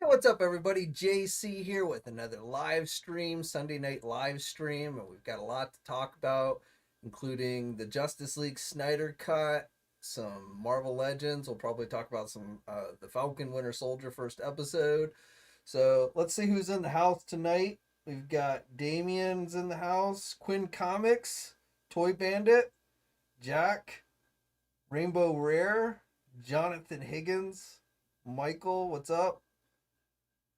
What's up, everybody? JayC here with another live stream, Sunday night live stream, and we've got a lot to talk about, including the Justice League Snyder cut, some Marvel Legends. We'll probably talk about some the Falcon Winter Soldier first episode. So let's see who's in the house tonight. We've got Damien's in the house, Quinn Comics, Toy Bandit, Jack, Rainbow Rare, Jonathan Higgins, Michael. What's up?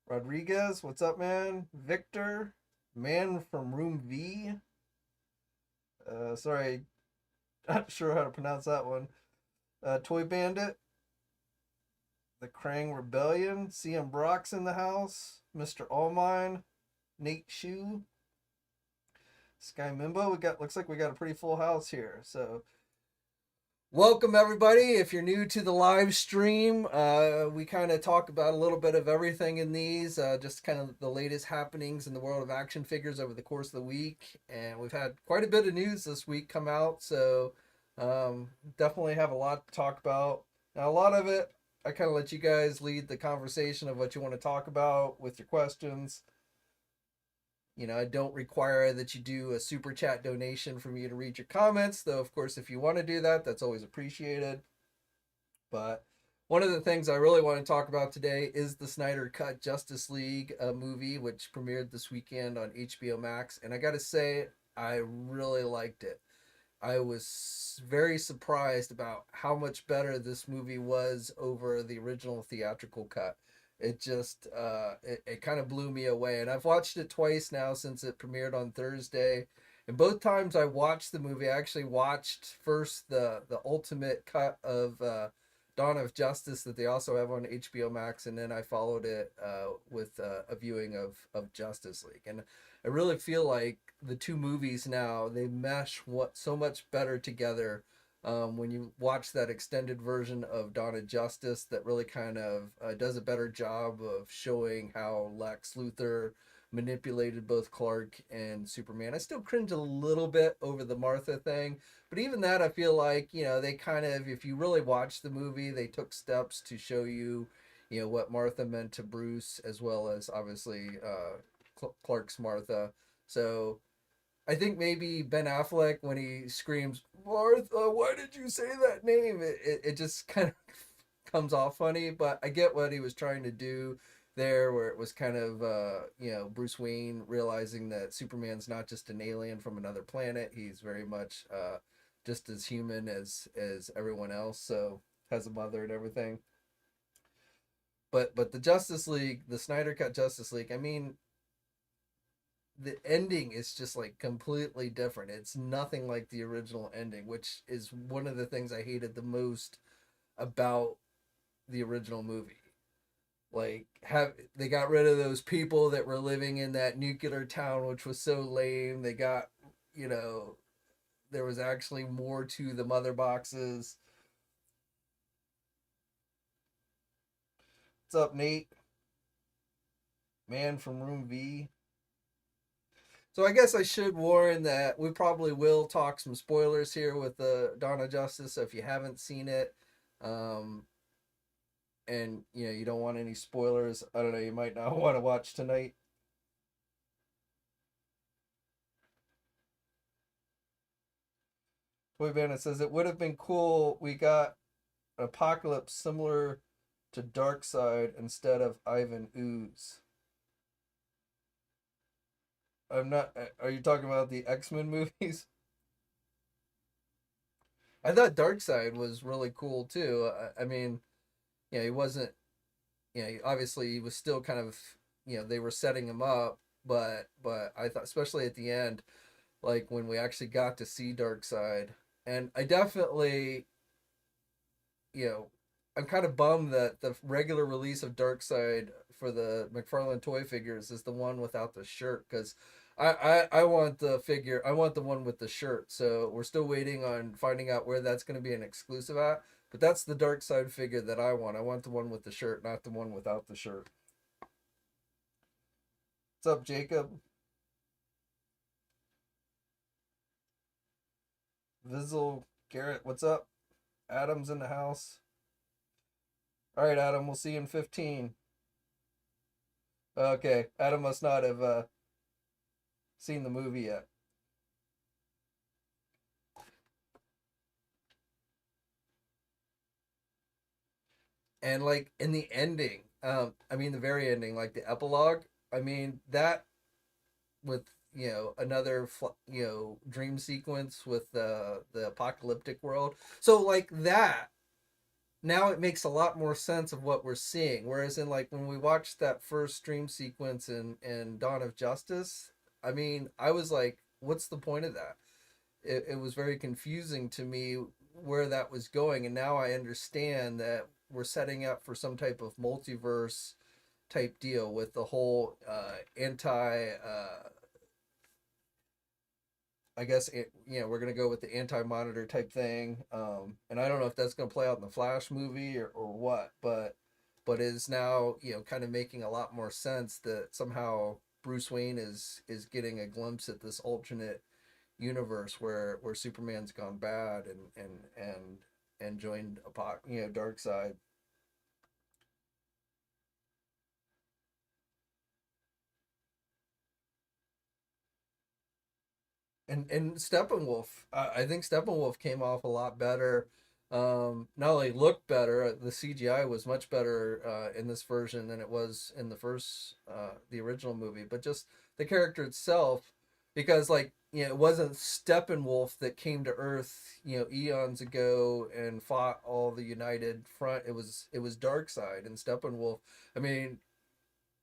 Rodriguez, what's up, man? Victor, man from Room V. Sorry, not sure how to pronounce that one. Toy Bandit, the Krang Rebellion, CM Brock's in the house, Mr. Allmine, Nate Shu, Sky Mimbo. Looks like we got a pretty full house here. So welcome, everybody. If you're new to the live stream, we kind of talk about a little bit of everything in these, just kind of the latest happenings in the world of action figures over the course of the week. And we've had quite a bit of news this week come out, so definitely have a lot to talk about. Now, a lot of it, I kind of let you guys lead the conversation of what you want to talk about with your questions. I don't require that you do a super chat donation for me to read your comments, though, of course, if you want to do that, that's always appreciated. But one of the things I really want to talk about today is the Snyder Cut Justice League movie, which premiered this weekend on HBO Max. And I got to say, I really liked it. I was very surprised about how much better this movie was over the original theatrical cut. It just it kind of blew me away, and I've watched it twice now since it premiered on Thursday. And both times I watched the movie, I actually watched first the ultimate cut of Dawn of Justice that they also have on HBO Max, and then I followed it with a viewing of Justice League. And I really feel like the two movies now, they mesh so much better together. When you watch that extended version of Dawn of Justice, that really kind of does a better job of showing how Lex Luthor manipulated both Clark and Superman. I still cringe a little bit over the Martha thing, but even that, I feel like, they kind of, if you really watch the movie, they took steps to show you, what Martha meant to Bruce, as well as obviously Clark's Martha. So I think maybe Ben Affleck, when he screams, Martha, why did you say that name? It just kind of comes off funny, but I get what he was trying to do there, where it was kind of, Bruce Wayne realizing that Superman's not just an alien from another planet. He's very much just as human as everyone else, so has a mother and everything. But the Justice League, the Snyder Cut Justice League, I mean, the ending is just like completely different. It's nothing like the original ending, which is one of the things I hated the most about the original movie. Like, they got rid of those people that were living in that nuclear town, which was so lame. They got, there was actually more to the mother boxes. What's up, Nate? Man from Room V. So I guess I should warn that we probably will talk some spoilers here with the Dawn of Justice. So if you haven't seen it, and you don't want any spoilers, I don't know, you might not want to watch tonight. Toy Bandit says it would have been cool. We got an apocalypse similar to Darkseid instead of Ivan Ooze. I'm not. Are you talking about the X-Men movies? I thought Darkseid was really cool too. I mean, he wasn't. Obviously he was still kind of. They were setting him up, but I thought, especially at the end, like when we actually got to see Darkseid, and I definitely, I'm kind of bummed that the regular release of Darkseid for the McFarlane toy figures is the one without the shirt, because I want the figure. I want the one with the shirt. So we're still waiting on finding out where that's going to be an exclusive at. But that's the Darkseid figure that I want. I want the one with the shirt, not the one without the shirt. What's up, Jacob? Vizzle Garrett, what's up? Adam's in the house. All right, Adam, we'll see you in 15. Okay, Adam must not have seen the movie yet. And like in the ending, I mean the very ending, like the epilogue. I mean that with another dream sequence with the apocalyptic world. So like that, now it makes a lot more sense of what we're seeing. Whereas in like when we watched that first dream sequence in Dawn of Justice, I mean I was like, what's the point of that? It was very confusing to me where that was going, and now I understand that we're setting up for some type of multiverse type deal with the whole anti I guess we're gonna go with the anti-monitor type thing, and I don't know if that's gonna play out in the Flash movie or what, but it is now kind of making a lot more sense that somehow Bruce Wayne is getting a glimpse at this alternate universe where Superman's gone bad and joined Darkseid. And Steppenwolf, I think Steppenwolf came off a lot better. Not only looked better, the CGI was much better in this version than it was in the original movie. But just the character itself, because like it wasn't Steppenwolf that came to Earth eons ago and fought all the United Front. It was Darkseid and Steppenwolf. I mean,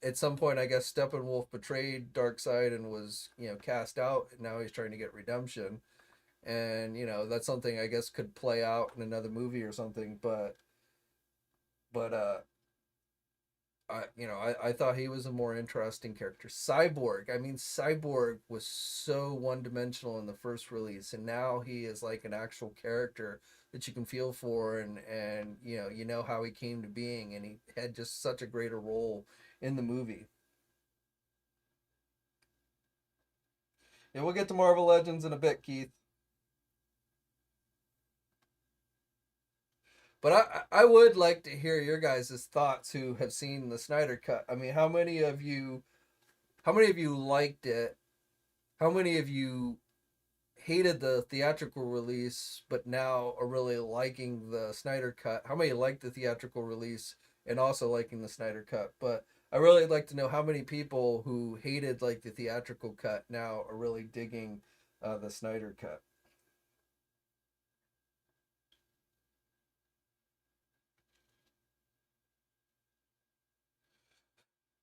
at some point, I guess Steppenwolf betrayed Darkseid and was, cast out. And now he's trying to get redemption, and that's something I guess could play out in another movie or something. But I thought he was a more interesting character. Cyborg. I mean, Cyborg was so one dimensional in the first release, and now he is like an actual character that you can feel for, and you know how he came to being, and he had just such a greater role in the movie. Yeah, we'll get to Marvel Legends in a bit, Keith. But I would like to hear your guys' thoughts who have seen the Snyder cut. I mean, how many of you liked it? How many of you hated the theatrical release but now are really liking the Snyder cut? How many liked the theatrical release and also liking the Snyder cut? But I really like to know how many people who hated like the theatrical cut now are really digging the Snyder cut.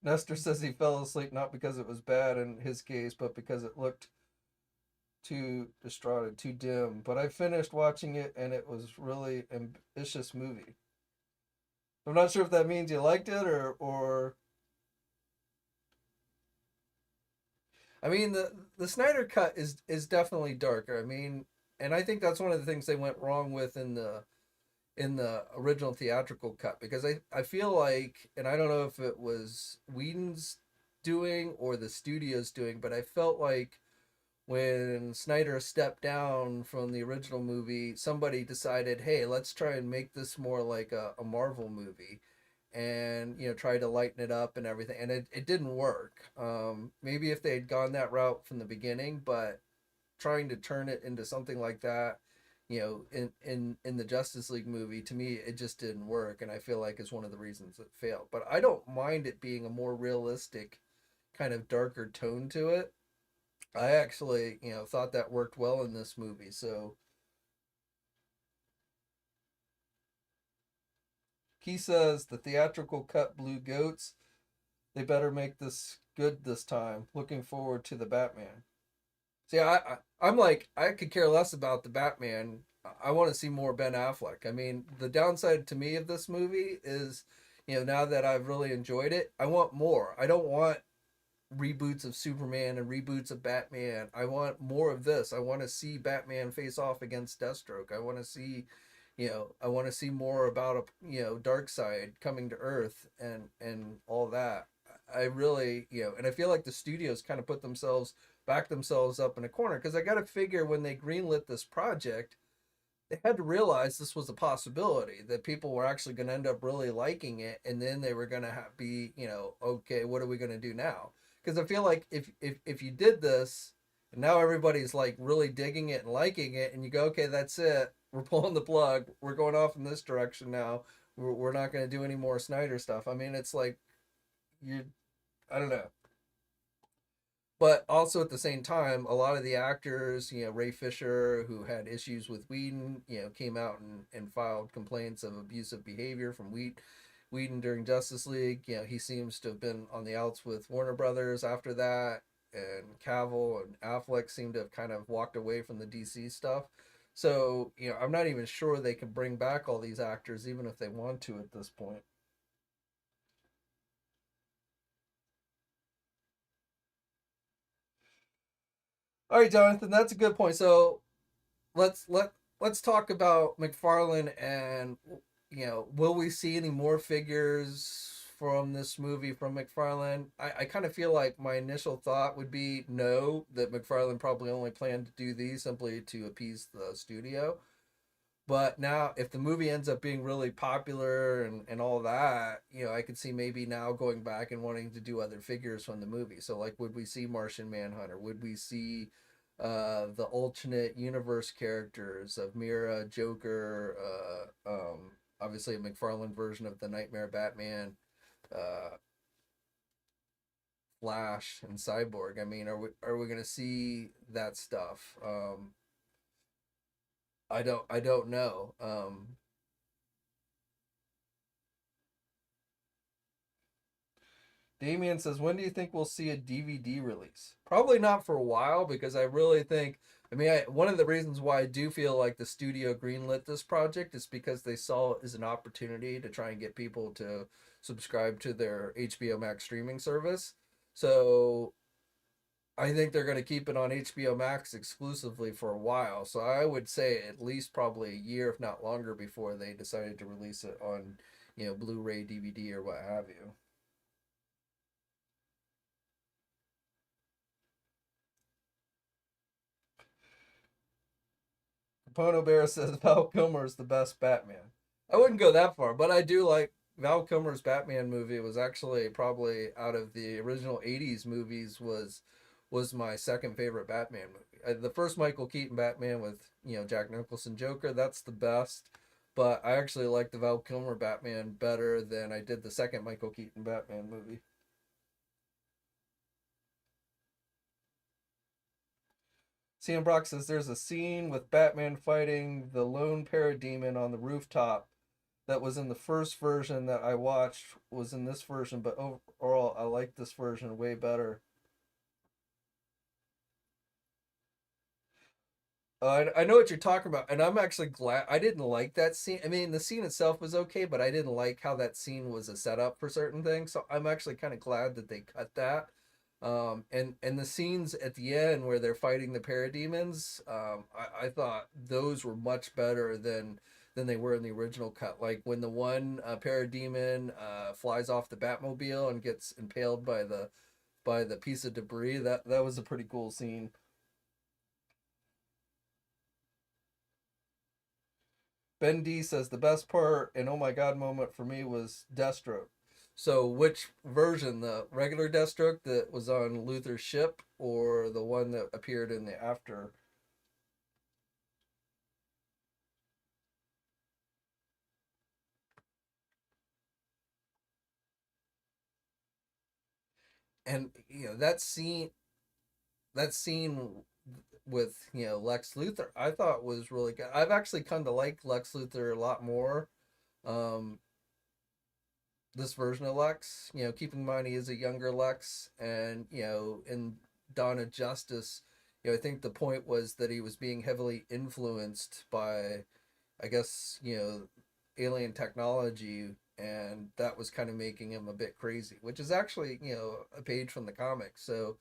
Nestor says he fell asleep not because it was bad in his case, but because it looked too distraught, too dim. But I finished watching it and it was really ambitious movie. I'm not sure if that means you liked it or I mean the Snyder cut is definitely darker. I mean, and I think that's one of the things they went wrong with in the original theatrical cut because I feel like, and I don't know if it was Whedon's doing or the studio's doing, but I felt like when Snyder stepped down from the original movie, somebody decided, hey, let's try and make this more like a Marvel movie and try to lighten it up and everything, and it didn't work. Maybe if they had gone that route from the beginning, but trying to turn it into something like that, in the Justice League movie, to me it just didn't work, and I feel like it's one of the reasons it failed. But I don't mind it being a more realistic kind of darker tone to it. I actually, thought that worked well in this movie. So he says the theatrical cut blew goats. They better make this good this time. Looking forward to the Batman. See, I'm like, I could care less about the Batman. I want to see more Ben Affleck. I mean, the downside to me of this movie is, now that I've really enjoyed it, I want more. I don't want reboots of Superman and reboots of Batman. I want more of this. I want to see Batman face off against Deathstroke. I want to see more about Darkseid coming to Earth and all that. I really, and I feel like the studios kind of back themselves up in a corner because I got to figure when they greenlit this project, they had to realize this was a possibility, that people were actually going to end up really liking it, and then they were going to be, okay, what are we going to do now? Because I feel like if you did this, and now everybody's like really digging it and liking it, and you go, okay, that's it, we're pulling the plug, we're going off in this direction now, we're not going to do any more Snyder stuff. I mean, it's like you, I don't know. But also at the same time, a lot of the actors, Ray Fisher, who had issues with Whedon, came out and filed complaints of abusive behavior from Whedon during Justice League. He seems to have been on the outs with Warner Brothers after that, and Cavill and Affleck seem to have kind of walked away from the DC stuff. So, I'm not even sure they can bring back all these actors, even if they want to at this point. All right, Jonathan, that's a good point. So let's talk about McFarlane, and will we see any more figures from this movie from McFarlane? I kind of feel like my initial thought would be no, that McFarlane probably only planned to do these simply to appease the studio. But now, if the movie ends up being really popular and all that, I could see maybe now going back and wanting to do other figures from the movie. So, like, would we see Martian Manhunter? Would we see the alternate universe characters of Mira, Joker, obviously a McFarlane version of the Nightmare Batman, uh, Flash, and Cyborg? I mean, are we going to see that stuff? I don't know. Damien says, when do you think we'll see a DVD release? Probably not for a while, because I really think, I mean, one of the reasons why I do feel like the studio greenlit this project is because they saw it as an opportunity to try and get people to subscribe to their HBO Max streaming service. So I think they're going to keep it on HBO Max exclusively for a while. So I would say at least probably a year, if not longer, before they decided to release it on, Blu-ray, DVD, or what have you. Pono Bear says Val Kilmer is the best Batman. I wouldn't go that far, but I do like Val Kilmer's Batman movie. Was actually probably out of the original '80s movies was my second favorite Batman movie. The first Michael Keaton Batman with Jack Nicholson Joker, that's the best. But I actually like the Val Kilmer Batman better than I did the second Michael Keaton Batman movie. CM Brock says there's a scene with Batman fighting the lone parademon on the rooftop that was in the first version that I watched was in this version, but overall I like this version way better. I know what you're talking about, and I'm actually glad I didn't like that scene. I mean, the scene itself was okay, but I didn't like how that scene was a setup for certain things. So I'm actually kind of glad that they cut that. And the scenes at the end where they're fighting the parademons, I thought those were much better than they were in the original cut. Like when the one parademon flies off the Batmobile and gets impaled by the piece of debris. That was a pretty cool scene. Ben D says the best part and oh my god moment for me was Deathstroke. So which version, the regular Deathstroke that was on Luther's ship, or the one that appeared in the after? And that scene with Lex Luthor, I thought was really good. I've actually come to like Lex Luthor a lot more. Um, this version of Lex, keep in mind he is a younger Lex, and in Dawn of Justice, I think the point was that he was being heavily influenced by, I guess, alien technology, and that was kind of making him a bit crazy, which is actually, a page from the comics. So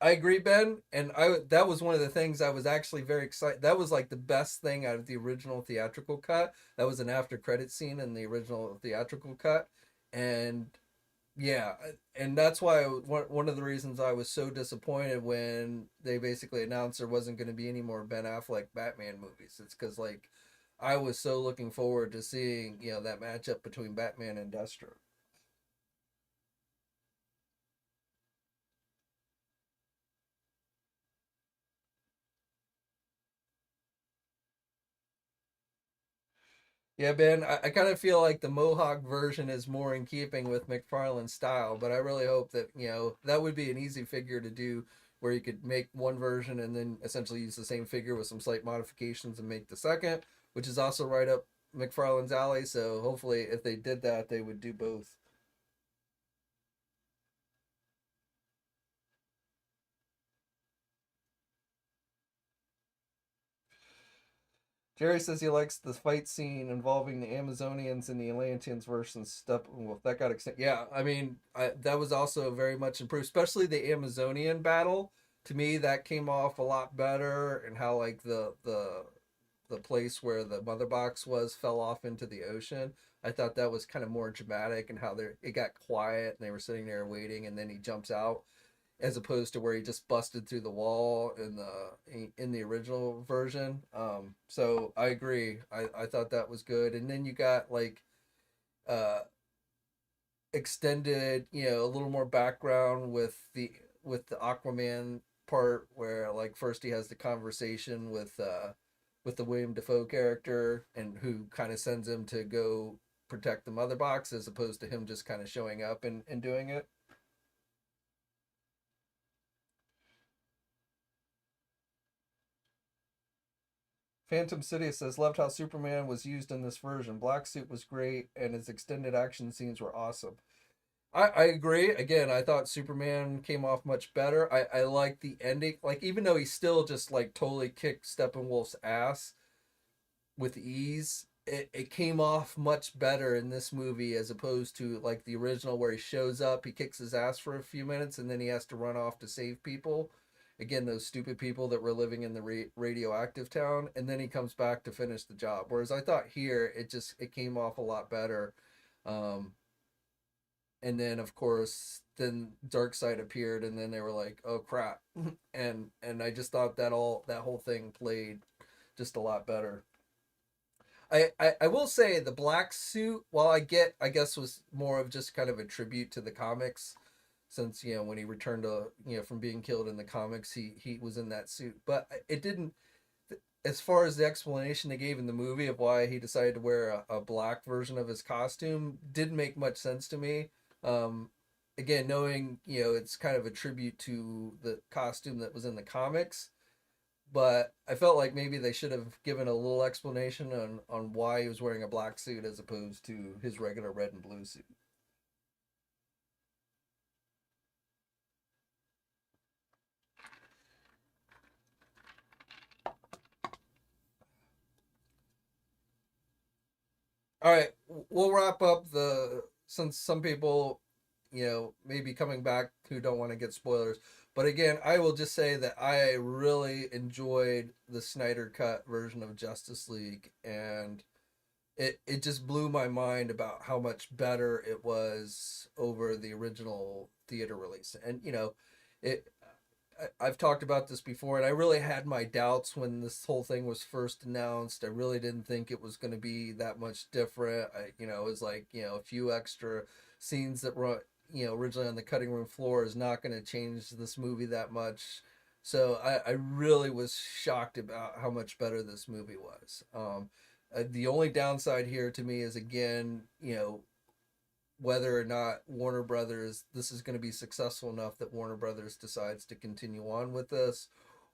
I agree, Ben, and I that was one of the things I was actually very excited. That was like the best thing out of the original theatrical cut. That was an after credit scene in the original theatrical cut, and Yeah, and that's why one of the reasons I was so disappointed when they basically announced there wasn't going to be any more Ben Affleck Batman movies. It's because like I was so looking forward to seeing that matchup between Batman and Deathstroke. Yeah, Ben, I kind of feel like the Mohawk version is more in keeping with McFarlane's style, but I really hope that, that would be an easy figure to do where you could make one version and then essentially use the same figure with some slight modifications and make the second, which is also right up McFarlane's alley. So hopefully, if they did that, they would do both. Jerry says he likes the fight scene involving the Amazonians and the Atlanteans versus Steppenwolf. That got extended. Yeah, I mean, that was also very much improved, especially the Amazonian battle. To me, that came off a lot better, and how like the place where the mother box was fell off into the ocean. I thought that was kind of more dramatic, and how it got quiet and they were sitting there waiting, and then he jumps out as opposed to where he just busted through the wall in the original version. So I agree. I thought that was good. And then you got like uh extended, a little more background with the Aquaman part where like first he has the conversation with the William Defoe character and who kind of sends him to go protect the mother box as opposed to him just kind of showing up and doing it. Phantom City says loved how Superman was used in this version. Black suit was great, and his extended action scenes were awesome. I agree. Again, I thought Superman came off much better. I like the ending. Like even though he still just like totally kicked Steppenwolf's ass with ease, it came off much better in this movie as opposed to like the original where he shows up, he kicks his ass for a few minutes, and then he has to run off to save people. Again, those stupid people that were living in the radioactive town, and then he comes back to finish the job. Whereas I thought here it came off a lot better. Um, and then of course then Darkseid appeared, and then they were like, oh crap, and I just thought that whole thing played just a lot better. I will say the black suit, while I guess was more of just kind of a tribute to the comics, since when he returned to from being killed in the comics, he was in that suit, but it didn't. As far as the explanation they gave in the movie of why he decided to wear a black version of his costume, didn't make much sense to me. Um, Again, knowing it's kind of a tribute to the costume that was in the comics, but I felt like maybe they should have given a little explanation on why he was wearing a black suit as opposed to his regular red and blue suit. All right, we'll wrap up the since some people, may be coming back who don't want to get spoilers. But again, I will just say that I really enjoyed the Snyder cut version of Justice League, and it just blew my mind about how much better it was over the original theater release. And it I've talked about this before, and I really had my doubts when this whole thing was first announced. I really didn't think it was going to be that much different. It was like a few extra scenes that were originally on the cutting room floor is not going to change this movie that much. So I really was shocked about how much better this movie was. The only downside here to me is again, whether or not Warner Brothers, this is going to be successful enough that Warner Brothers decides to continue on with this,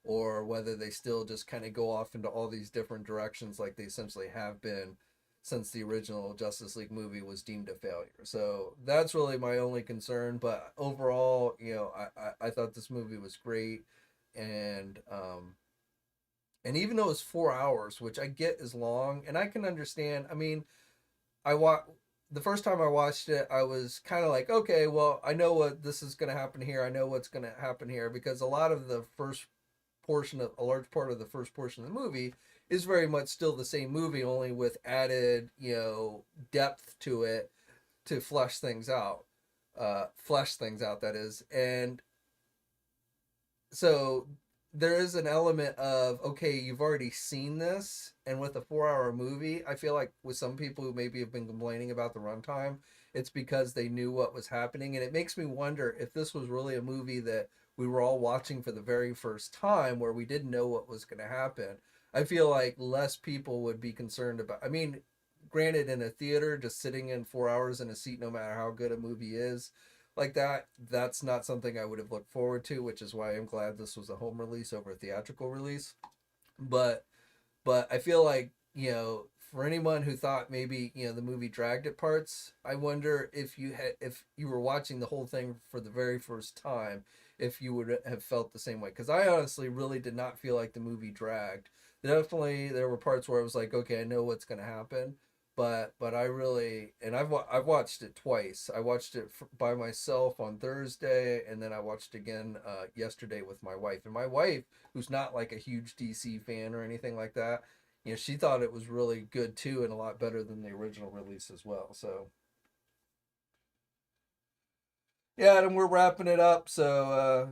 or whether they still just kind of go off into all these different directions like they essentially have been since the original Justice League movie was deemed a failure. So that's really my only concern. But overall, I thought this movie was great, and even though it's 4 hours, which I get is long, and I can understand. I mean, I wa- the first time I watched it, I was kind of like, okay, well, I know what this is going to happen here. I know what's going to happen here because a lot of the first a large part of the first portion of the movie is very much still the same movie, only with added, depth to it to flesh things out. flesh things out, that is. And so there is an element of, okay, you've already seen this, and with a 4 hour movie, I feel like with some people who maybe have been complaining about the runtime, it's because they knew what was happening. And it makes me wonder if this was really a movie that we were all watching for the very first time, where we didn't know what was going to happen. I feel like less people would be concerned about, I mean, granted, in a theater, just sitting in 4 hours in a seat, no matter how good a movie is, like that, that's not something I would have looked forward to, which is why I'm glad this was a home release over a theatrical release. But I feel like, for anyone who thought maybe, the movie dragged at parts, I wonder if you were watching the whole thing for the very first time, if you would have felt the same way. Because I honestly really did not feel like the movie dragged. Definitely there were parts where I was like, okay, I know what's going to happen. But I really, and I've watched it twice. I watched it by myself on Thursday, and then I watched again yesterday with my wife. And my wife, who's not like a huge DC fan or anything like that, she thought it was really good too, and a lot better than the original release as well. So yeah, and we're wrapping it up. So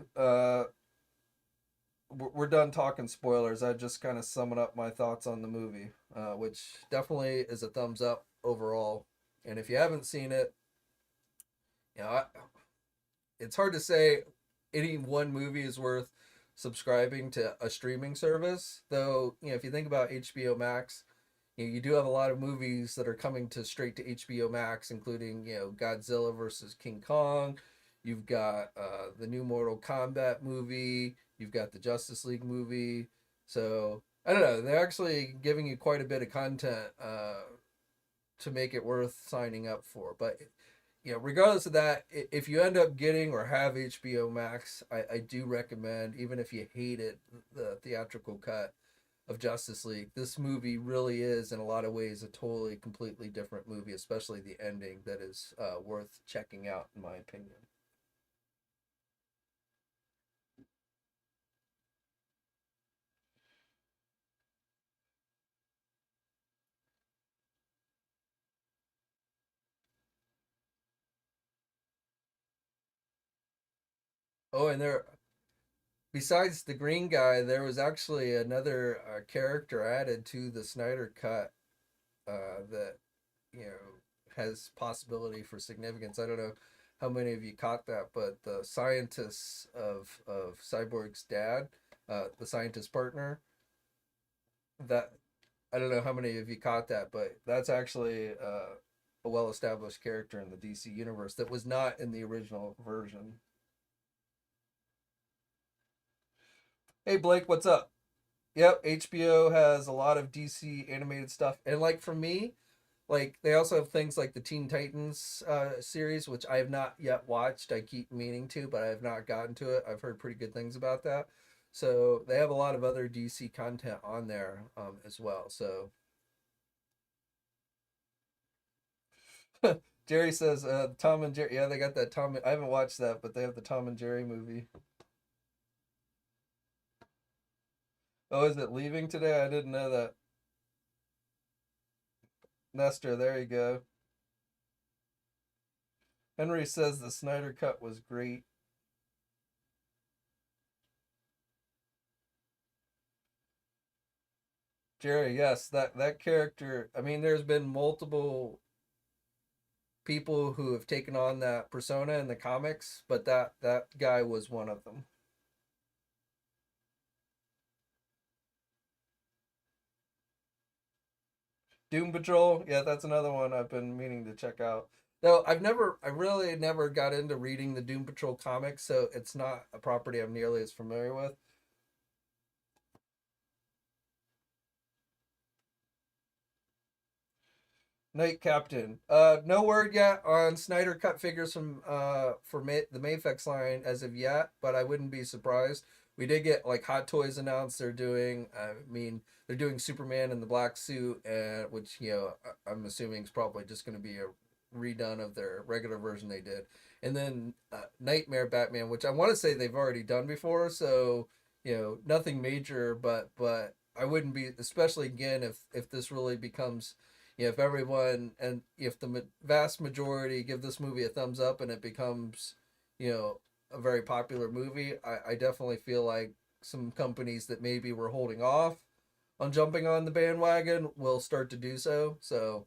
we're done talking spoilers. I just kind of summing up my thoughts on the movie, which definitely is a thumbs up overall. And if you haven't seen it, you know, I, it's hard to say any one movie is worth subscribing to a streaming service. Though, if you think about HBO Max, you do have a lot of movies that are coming to straight to HBO Max, including, Godzilla versus King Kong. You've got the new Mortal Kombat movie. You've got the Justice League movie. So I don't know. They're actually giving you quite a bit of content to make it worth signing up for. But regardless of that, if you end up getting or have HBO Max, I do recommend, even if you hate it, the theatrical cut of Justice League. This movie really is, in a lot of ways, a totally, completely different movie, especially the ending, that is worth checking out, in my opinion. Oh, and besides the green guy, there was actually another character added to the Snyder cut that has possibility for significance. I don't know how many of you caught that, but the scientists of Cyborg's dad, the scientist partner, that I don't know how many of you caught that, but that's actually a well established character in the DC universe that was not in the original version. Hey Blake, what's up? Yep, HBO has a lot of DC animated stuff, and like for me, like they also have things like the Teen Titans series, which I have not yet watched. I keep meaning to, but I have not gotten to it. I've heard pretty good things about that. So they have a lot of other DC content on there as well. So Jerry says Tom and Jerry. Yeah, they got that Tom. I haven't watched that, but they have the Tom and Jerry movie. Oh, is it leaving today? I didn't know that. Nestor, there you go. Henry says the Snyder cut was great. Jerry, yes, that character. I mean, there's been multiple people who have taken on that persona in the comics, but that guy was one of them. Doom Patrol, yeah, that's another one I've been meaning to check out. Though I really never got into reading the Doom Patrol comics, so it's not a property I'm nearly as familiar with. Night Captain. No word yet on Snyder cut figures from the Mayfex line as of yet, but I wouldn't be surprised. We did get like Hot Toys announced they're doing. I mean, they're doing Superman in the black suit, and which I'm assuming is probably just going to be a redone of their regular version they did, and then Nightmare Batman, which I want to say they've already done before. So nothing major, but I wouldn't be, especially again if this really becomes if everyone and if the vast majority give this movie a thumbs up and it becomes, a very popular movie, I definitely feel like some companies that maybe were holding off on jumping on the bandwagon will start to do so. So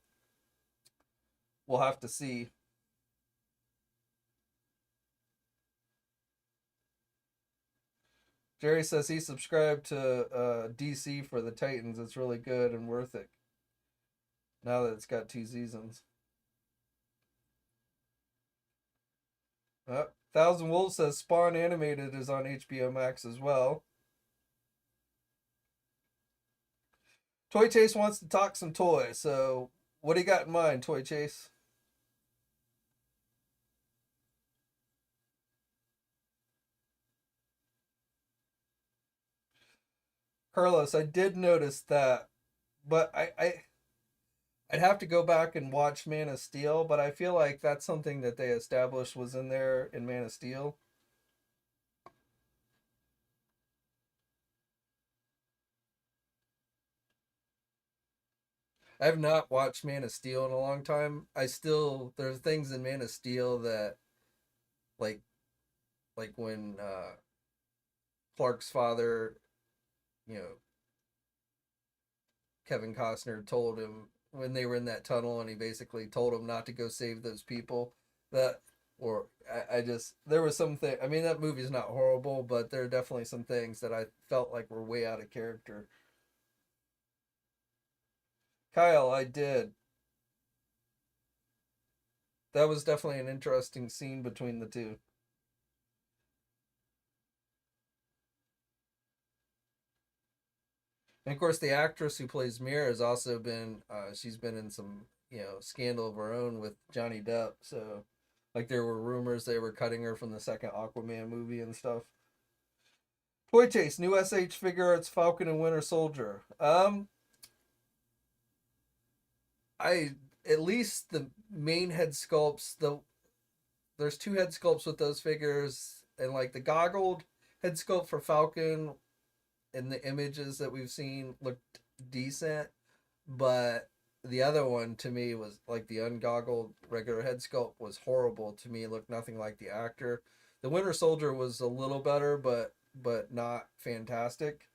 we'll have to see. Jerry says he subscribed to DC for the Titans. It's really good and worth it now that it's got 2 seasons. Thousand Wolves says Spawn Animated is on HBO Max as well. Toy Chase wants to talk some toys, so what do you got in mind, Toy Chase? Carlos, I did notice that, but I'd have to go back and watch Man of Steel, but I feel like that's something that they established was in there in Man of Steel. I have not watched Man of Steel in a long time. There are things in Man of Steel that like when Clark's father, you know, Kevin Costner told him when they were in that tunnel and he basically told him not to go save those people. That or I just there was something. I mean, that movie's not horrible, but there are definitely some things that I felt like were way out of character. Kyle, I did. That was definitely an interesting scene between the two. And of course, the actress who plays Mira has also been she's been in some scandal of her own with Johnny Depp. So like there were rumors they were cutting her from the second Aquaman movie and stuff. Toy Chase, new SH figure arts Falcon and Winter Soldier. I at least the main head sculpts there's two head sculpts with those figures and like the goggled head sculpt for Falcon in the images that we've seen looked decent, but the other one to me was like the ungoggled regular head sculpt was horrible to me. It looked nothing like the actor. The Winter Soldier was a little better, but not fantastic.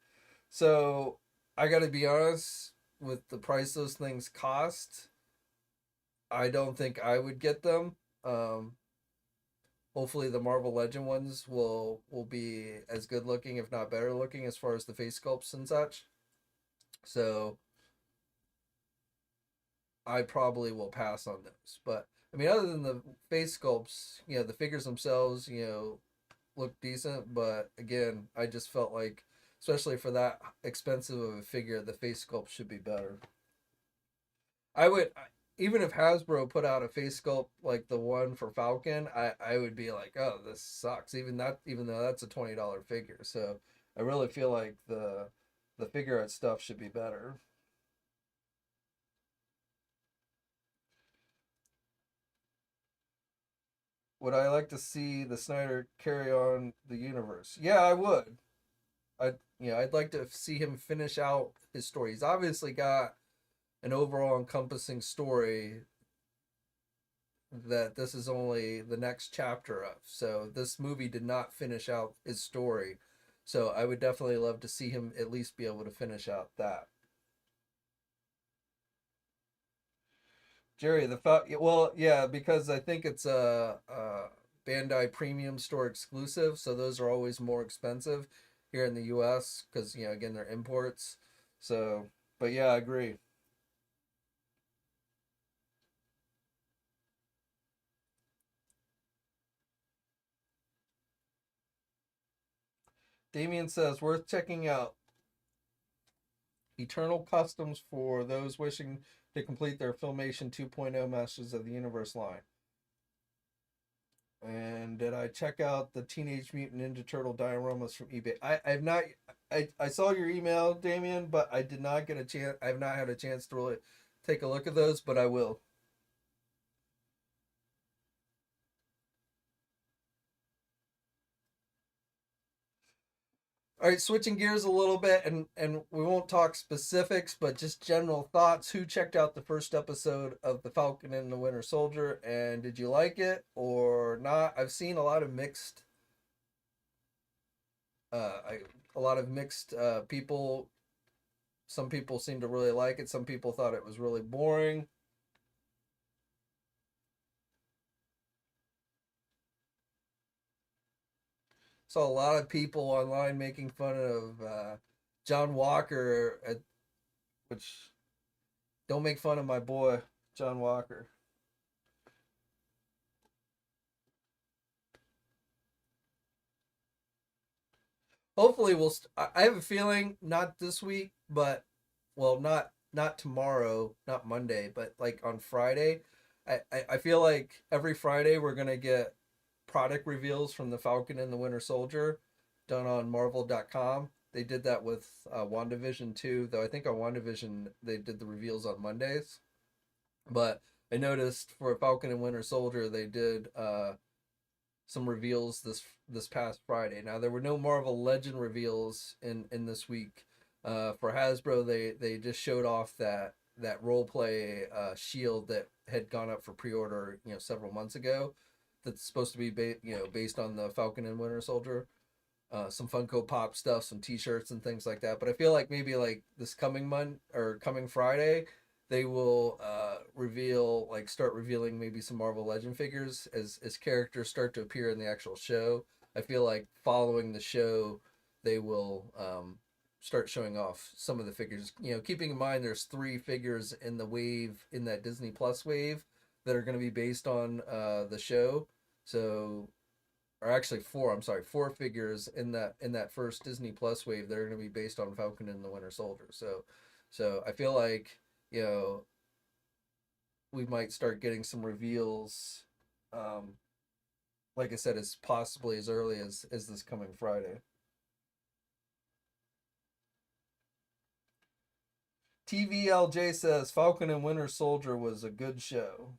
So I got to be honest with the price those things cost. I don't think I would get them. Um, Hopefully the Marvel Legend ones will be as good looking, if not better looking, as far as the face sculpts and such. So I probably will pass on those. But I mean, other than the face sculpts, the figures themselves, look decent. But again, I just felt like, especially for that expensive of a figure, the face sculpt should be better. I would even if Hasbro put out a face sculpt like the one for Falcon, I would be like, oh, this sucks. Even though that's a $20 figure. So I really feel like the figure art stuff should be better. Would I like to see the Snyder carry on the universe? Yeah, I would. I'd like to see him finish out his story. He's obviously got an overall encompassing story that this is only the next chapter of. So this movie did not finish out his story. So I would definitely love to see him at least be able to finish out that. Jerry, well, yeah, because I think it's a Bandai Premium Store exclusive, so those are always more expensive here in the U.S. because again they're imports. So, but yeah, I agree. Damien says worth checking out. Eternal Customs for those wishing to complete their Filmation 2.0 Masters of the Universe line. And did I check out the Teenage Mutant Ninja Turtle dioramas from eBay? I've not. I saw your email, Damien, but I did not get a chance. I've not had a chance to really take a look at those, but I will. All right, switching gears a little bit, and we won't talk specifics, but just general thoughts. Who checked out the first episode of The Falcon and the Winter Soldier, and did you like it or not? I've seen a lot of mixed, uh, I, a lot of mixed people. Some people seem to really like it. Some people thought it was really boring. Saw a lot of people online making fun of John Walker, which don't make fun of my boy John Walker. Hopefully I have a feeling not this week, but well, not tomorrow, not Monday, but like on Friday. I feel like every Friday we're gonna get product reveals from the Falcon and the Winter Soldier done on Marvel.com. They did that with WandaVision too, though I think on WandaVision they did the reveals on Mondays. But I noticed for Falcon and Winter Soldier they did some reveals this past Friday. Now there were no Marvel Legend reveals in this week. For Hasbro, they just showed off that role play shield that had gone up for pre order several months ago. That's supposed to be based on the Falcon and Winter Soldier. Some Funko Pop stuff, some T-shirts and things like that. But I feel like maybe like this coming month or coming Friday, they will start revealing maybe some Marvel Legend figures as characters start to appear in the actual show. I feel like following the show, they will start showing off some of the figures. Keeping in mind there's 3 figures in the wave in that Disney Plus wave that are going to be based on the show. So or actually 4, I'm sorry, 4 figures in that first Disney Plus wave that are going to be based on Falcon and the Winter Soldier. So I feel like you know we might start getting some reveals, um, like I said, as possibly as early as this coming Friday. TVLJ says Falcon and Winter Soldier was a good show.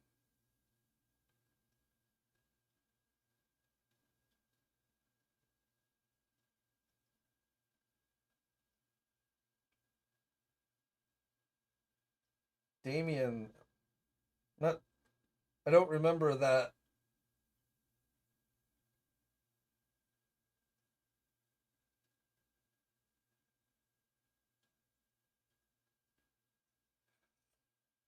Damien, not I don't remember that.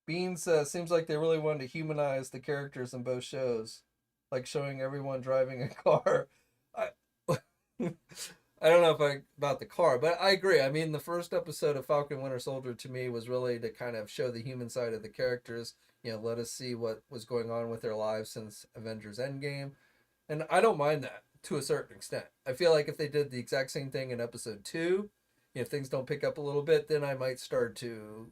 Bean says seems like they really wanted to humanize the characters in both shows, like showing everyone driving a car. I I don't know if I about the car, but I agree. I mean, the first episode of Falcon Winter Soldier to me was really to kind of show the human side of the characters. Let us see what was going on with their lives since Avengers Endgame, and I don't mind that to a certain extent. I feel like if they did the exact same thing in episode 2, if things don't pick up a little bit, then I might start to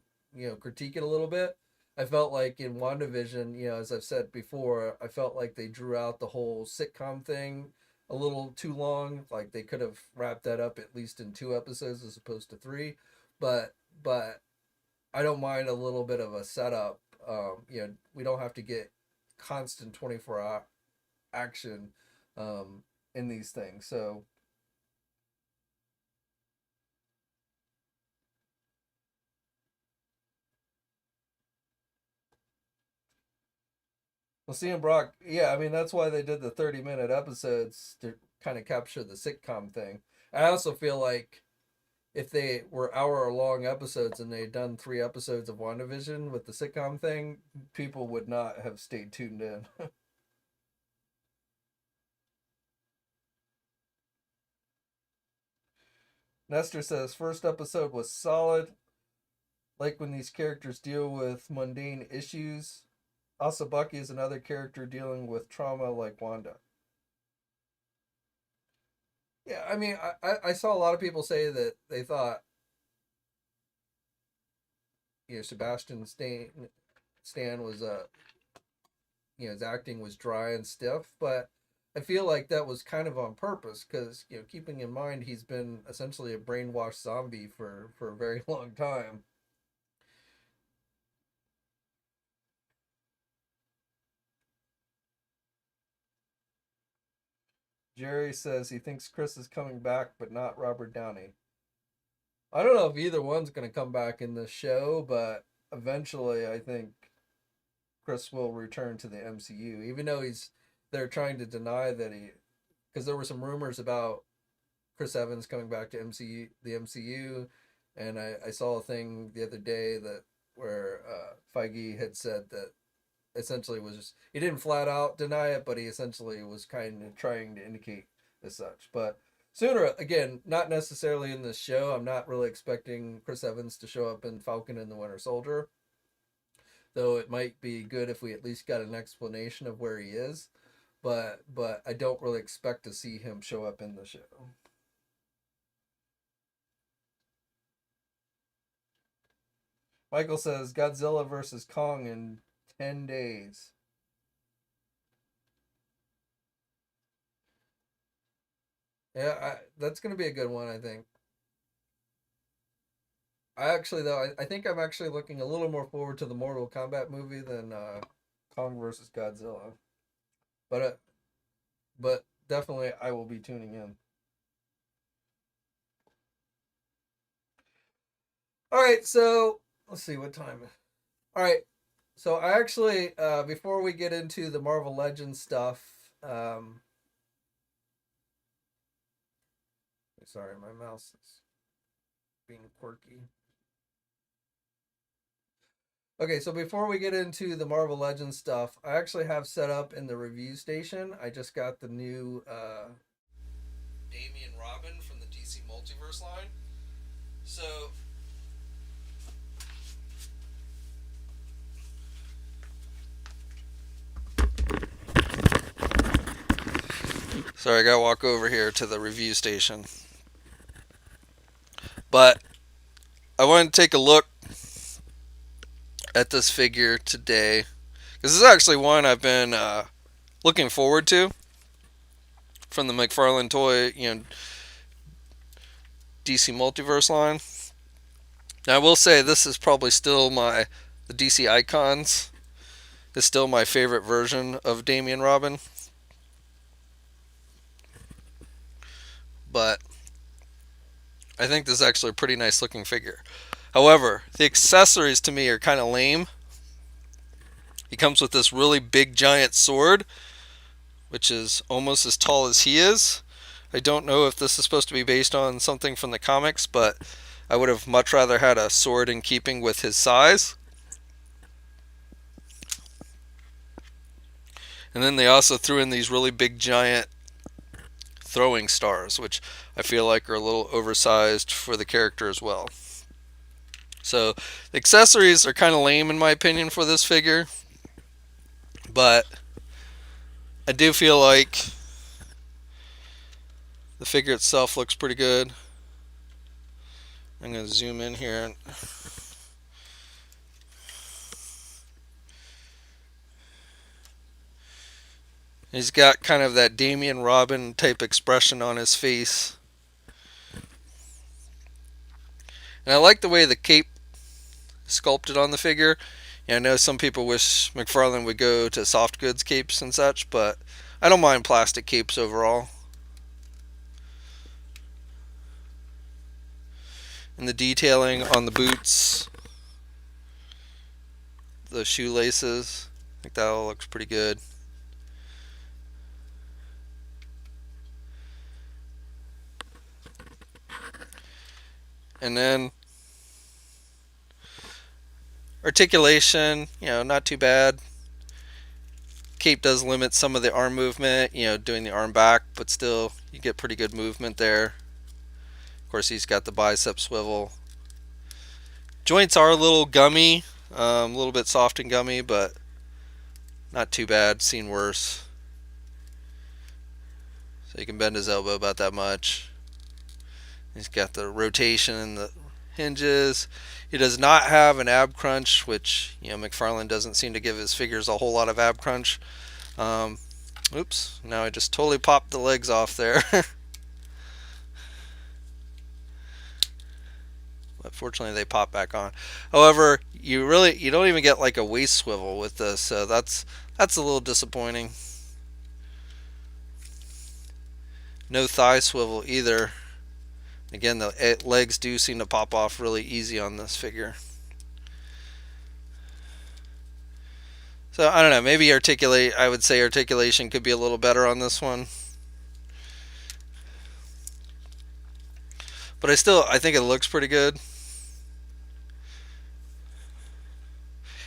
critique it a little bit. I felt like in WandaVision, as I've said before, I felt like they drew out the whole sitcom thing a little too long. Like they could have wrapped that up at least in 2 episodes as opposed to 3. But I don't mind a little bit of a setup. We don't have to get constant 24-hour action in these things. So well, seeing Brock, yeah, I mean that's why they did the 30-minute episodes to kind of capture the sitcom thing. I also feel like if they were hour-long episodes and they'd done 3 episodes of WandaVision with the sitcom thing, people would not have stayed tuned in. Nestor says first episode was solid, like when these characters deal with mundane issues. Also, Bucky is another character dealing with trauma like Wanda. Yeah, I mean, I saw a lot of people say that they thought Sebastian Stan was his acting was dry and stiff, but I feel like that was kind of on purpose because keeping in mind he's been essentially a brainwashed zombie for a very long time. Jerry says he thinks Chris is coming back, but not Robert Downey. I don't know if either one's going to come back in this show, but eventually I think Chris will return to the MCU, even though they're trying to deny that because there were some rumors about Chris Evans coming back to the MCU, and I saw a thing the other day where Feige had said that essentially was just, he didn't flat out deny it, but he essentially was kind of trying to indicate as such. But sooner, again, not necessarily in this show. I'm not really expecting Chris Evans to show up in Falcon and the Winter Soldier, though it might be good if we at least got an explanation of where he is. But I don't really expect to see him show up in the show. Michael says Godzilla versus Kong in 10 days. Yeah, that's going to be a good one, I think. I think I'm actually looking a little more forward to the Mortal Kombat movie than Kong versus Godzilla. But definitely I will be tuning in. All right, so let's see what time. All right, so I actually before we get into the Marvel Legends stuff, sorry, my mouse is being quirky. Okay, so before we get into the Marvel Legends stuff, I actually have set up in the review station. I just got the new Damian Robin from the DC Multiverse line. So sorry, I gotta walk over here to the review station. But I want to take a look at this figure today, because this is actually one I've been looking forward to from the McFarlane Toy, DC Multiverse line. Now I will say this is probably still the DC Icons is still my favorite version of Damian Robin, but I think this is actually a pretty nice looking figure. However, the accessories to me are kind of lame. He comes with this really big giant sword, which is almost as tall as he is. I don't know if this is supposed to be based on something from the comics, but I would have much rather had a sword in keeping with his size. And then they also threw in these really big giant throwing stars, which I feel like are a little oversized for the character as well. So the accessories are kind of lame in my opinion for this figure, but I do feel like the figure itself looks pretty good. I'm going to zoom in here. He's got kind of that Damian Robin type expression on his face. And I like the way the cape sculpted on the figure. I know some people wish McFarlane would go to soft goods capes and such, but I don't mind plastic capes overall. And the detailing on the boots, the shoelaces, I think that all looks pretty good. And then articulation, not too bad. Cape does limit some of the arm movement, doing the arm back, but still you get pretty good movement there. Of course, he's got the bicep swivel. Joints are a little gummy, a little bit soft and gummy, but not too bad. Seen worse. So you can bend his elbow about that much. He's got the rotation and the hinges. He does not have an ab crunch, which McFarlane doesn't seem to give his figures a whole lot of ab crunch. Oops, now I just totally popped the legs off there. But fortunately they pop back on. However, you don't even get like a waist swivel with this, so that's a little disappointing. No thigh swivel either. Again, the legs do seem to pop off really easy on this figure. So I don't know. Maybe articulate. I would say articulation could be a little better on this one. But I think it looks pretty good.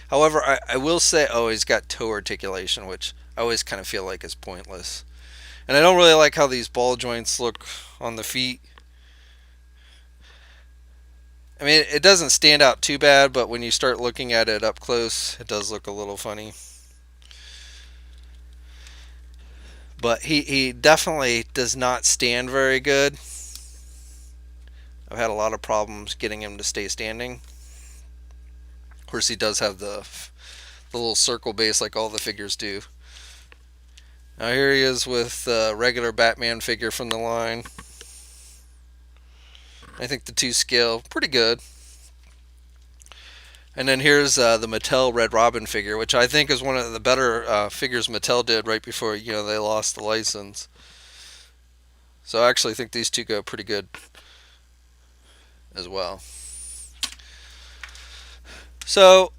However, I will say, oh, he's got toe articulation, which I always kind of feel like is pointless. And I don't really like how these ball joints look on the feet. I mean, it doesn't stand out too bad, but when you start looking at it up close, it does look a little funny. But he definitely does not stand very good. I've had a lot of problems getting him to stay standing. Of course, he does have the little circle base like all the figures do. Now here he is with the regular Batman figure from the line. I think the two scale pretty good. And then here's the Mattel Red Robin figure, which I think is one of the better figures Mattel did right before they lost the license. So I actually think these two go pretty good as well. So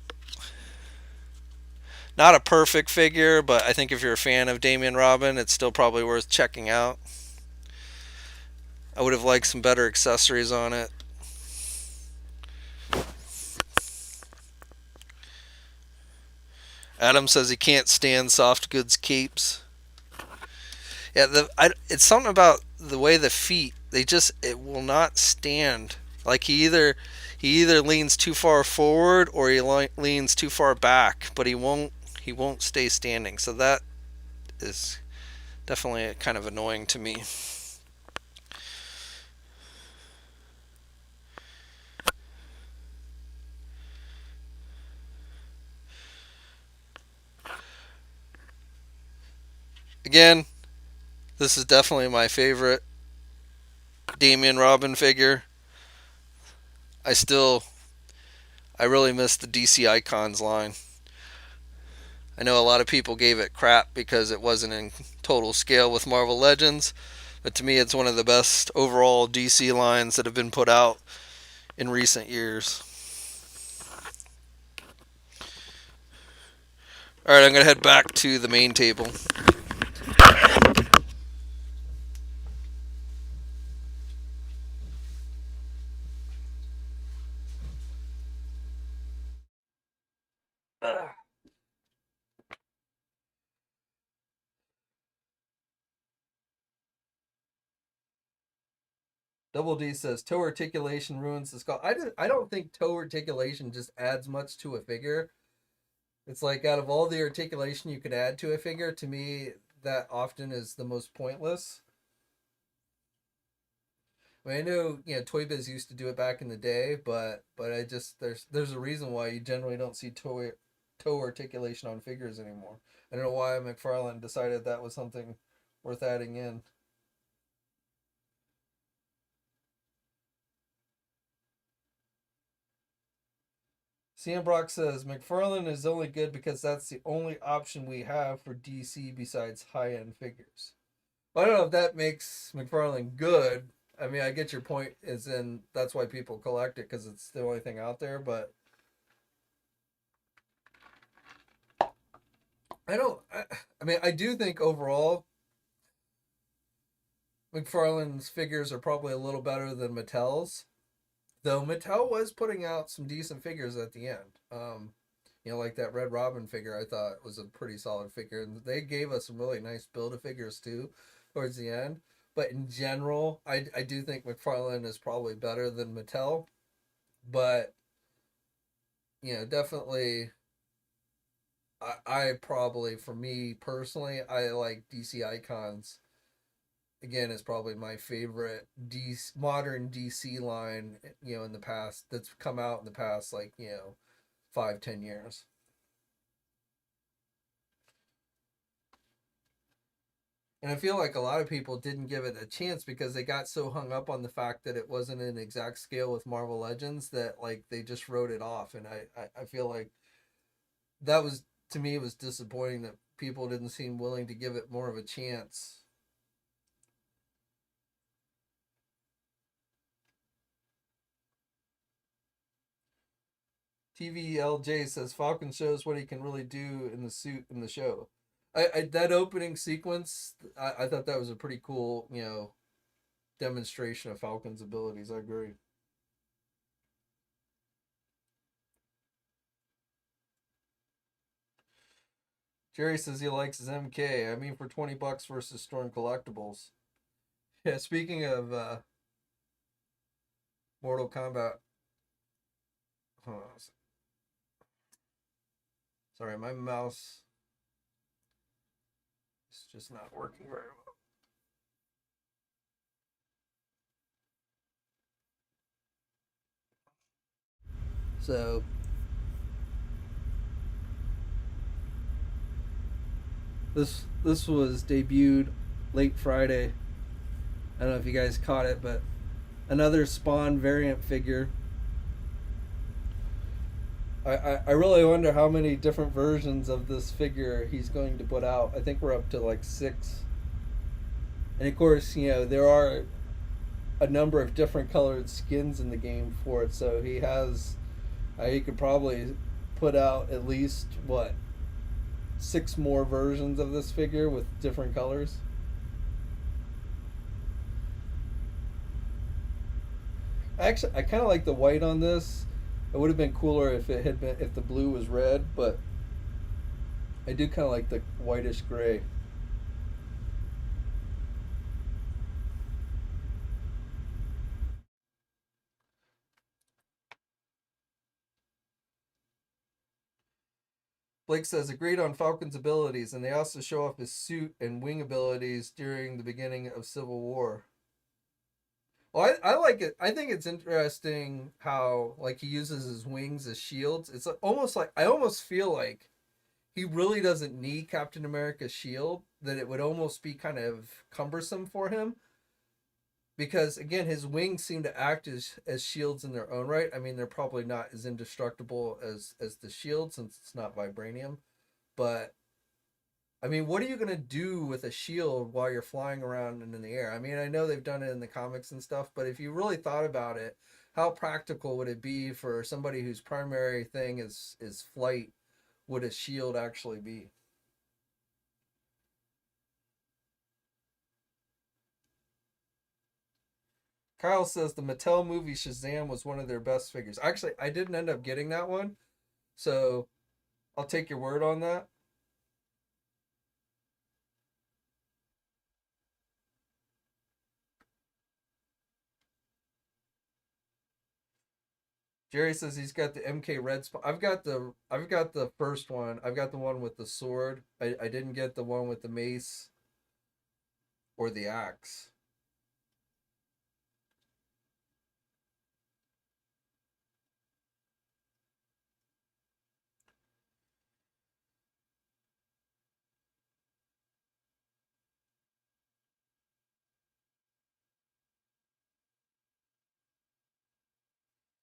not a perfect figure, but I think if you're a fan of Damian Robin, it's still probably worth checking out. I would have liked some better accessories on it. Adam says he can't stand soft goods capes. Yeah, it's something about the way the feet, it will not stand. Like he either leans too far forward or he leans too far back, but he won't stay standing. So that is definitely kind of annoying to me. Again, this is definitely my favorite Damian Robin figure. I still I really miss the DC Icons line. I know a lot of people gave it crap because it wasn't in total scale with Marvel Legends, but to me it's one of the best overall DC lines that have been put out in recent years. Alright, I'm going to head back to the main table. Double D says toe articulation ruins the skull. I don't think toe articulation just adds much to a figure. It's like out of all the articulation you could add to a figure, to me that often is the most pointless. I mean, I know Toy Biz used to do it back in the day, but I just there's a reason why you generally don't see toe articulation on figures anymore. I don't know why McFarlane decided that was something worth adding in. CM Brock says McFarlane is only good because that's the only option we have for DC besides high end figures. Well, I don't know if that makes McFarlane good. I mean, I get your point. Is in that's why people collect it because it's the only thing out there. But I don't. I mean, I do think overall McFarlane's figures are probably a little better than Mattel's. Though Mattel was putting out some decent figures at the end. Like that Red Robin figure, I thought was a pretty solid figure, and they gave us some really nice build of figures too, towards the end. But in general, I do think McFarlane is probably better than Mattel. But definitely, I probably for me personally, I like DC Icons. Again, is probably my favorite modern DC line. In the past that's come out in the past 5-10 years. And I feel like a lot of people didn't give it a chance because they got so hung up on the fact that it wasn't an exact scale with Marvel Legends that they just wrote it off. And I feel like that was, to me, it was disappointing that people didn't seem willing to give it more of a chance. TVLJ says Falcon shows what he can really do in the suit in the show. I that opening sequence, I thought that was a pretty cool, demonstration of Falcon's abilities. I agree. Jerry says he likes his MK. I mean, for $20 versus Storm Collectibles. Yeah, speaking of Mortal Kombat. Hold on. Sorry, my mouse is just not working very well. So this was debuted late Friday. I don't know if you guys caught it, but another Spawn variant figure. I really wonder how many different versions of this figure he's going to put out. I think we're up to like 6. And of course, there are a number of different colored skins in the game for it, so he could probably put out at least, what, 6 more versions of this figure with different colors. Actually, I kind of like the white on this. It would have been cooler if the blue was red, but I do kind of like the whitish gray. Blake says agreed on Falcon's abilities, and they also show off his suit and wing abilities during the beginning of Civil War. Well, I like it. I think it's interesting how like he uses his wings as shields. It's almost like I almost feel like he really doesn't need Captain America's shield. That it would almost be kind of cumbersome for him because again, his wings seem to act as shields in their own right. I mean, they're probably not as indestructible as the shield since it's not vibranium, but I mean, what are you gonna do with a shield while you're flying around and in the air? I mean, I know they've done it in the comics and stuff, but if you really thought about it, how practical would it be for somebody whose primary thing is flight? Would a shield actually be? Kyle says the Mattel movie Shazam was one of their best figures. Actually, I didn't end up getting that one, so I'll take your word on that. Jerry says he's got the MK Red spot. I've got the first one. I've got the one with the sword. I didn't get the one with the mace or the axe.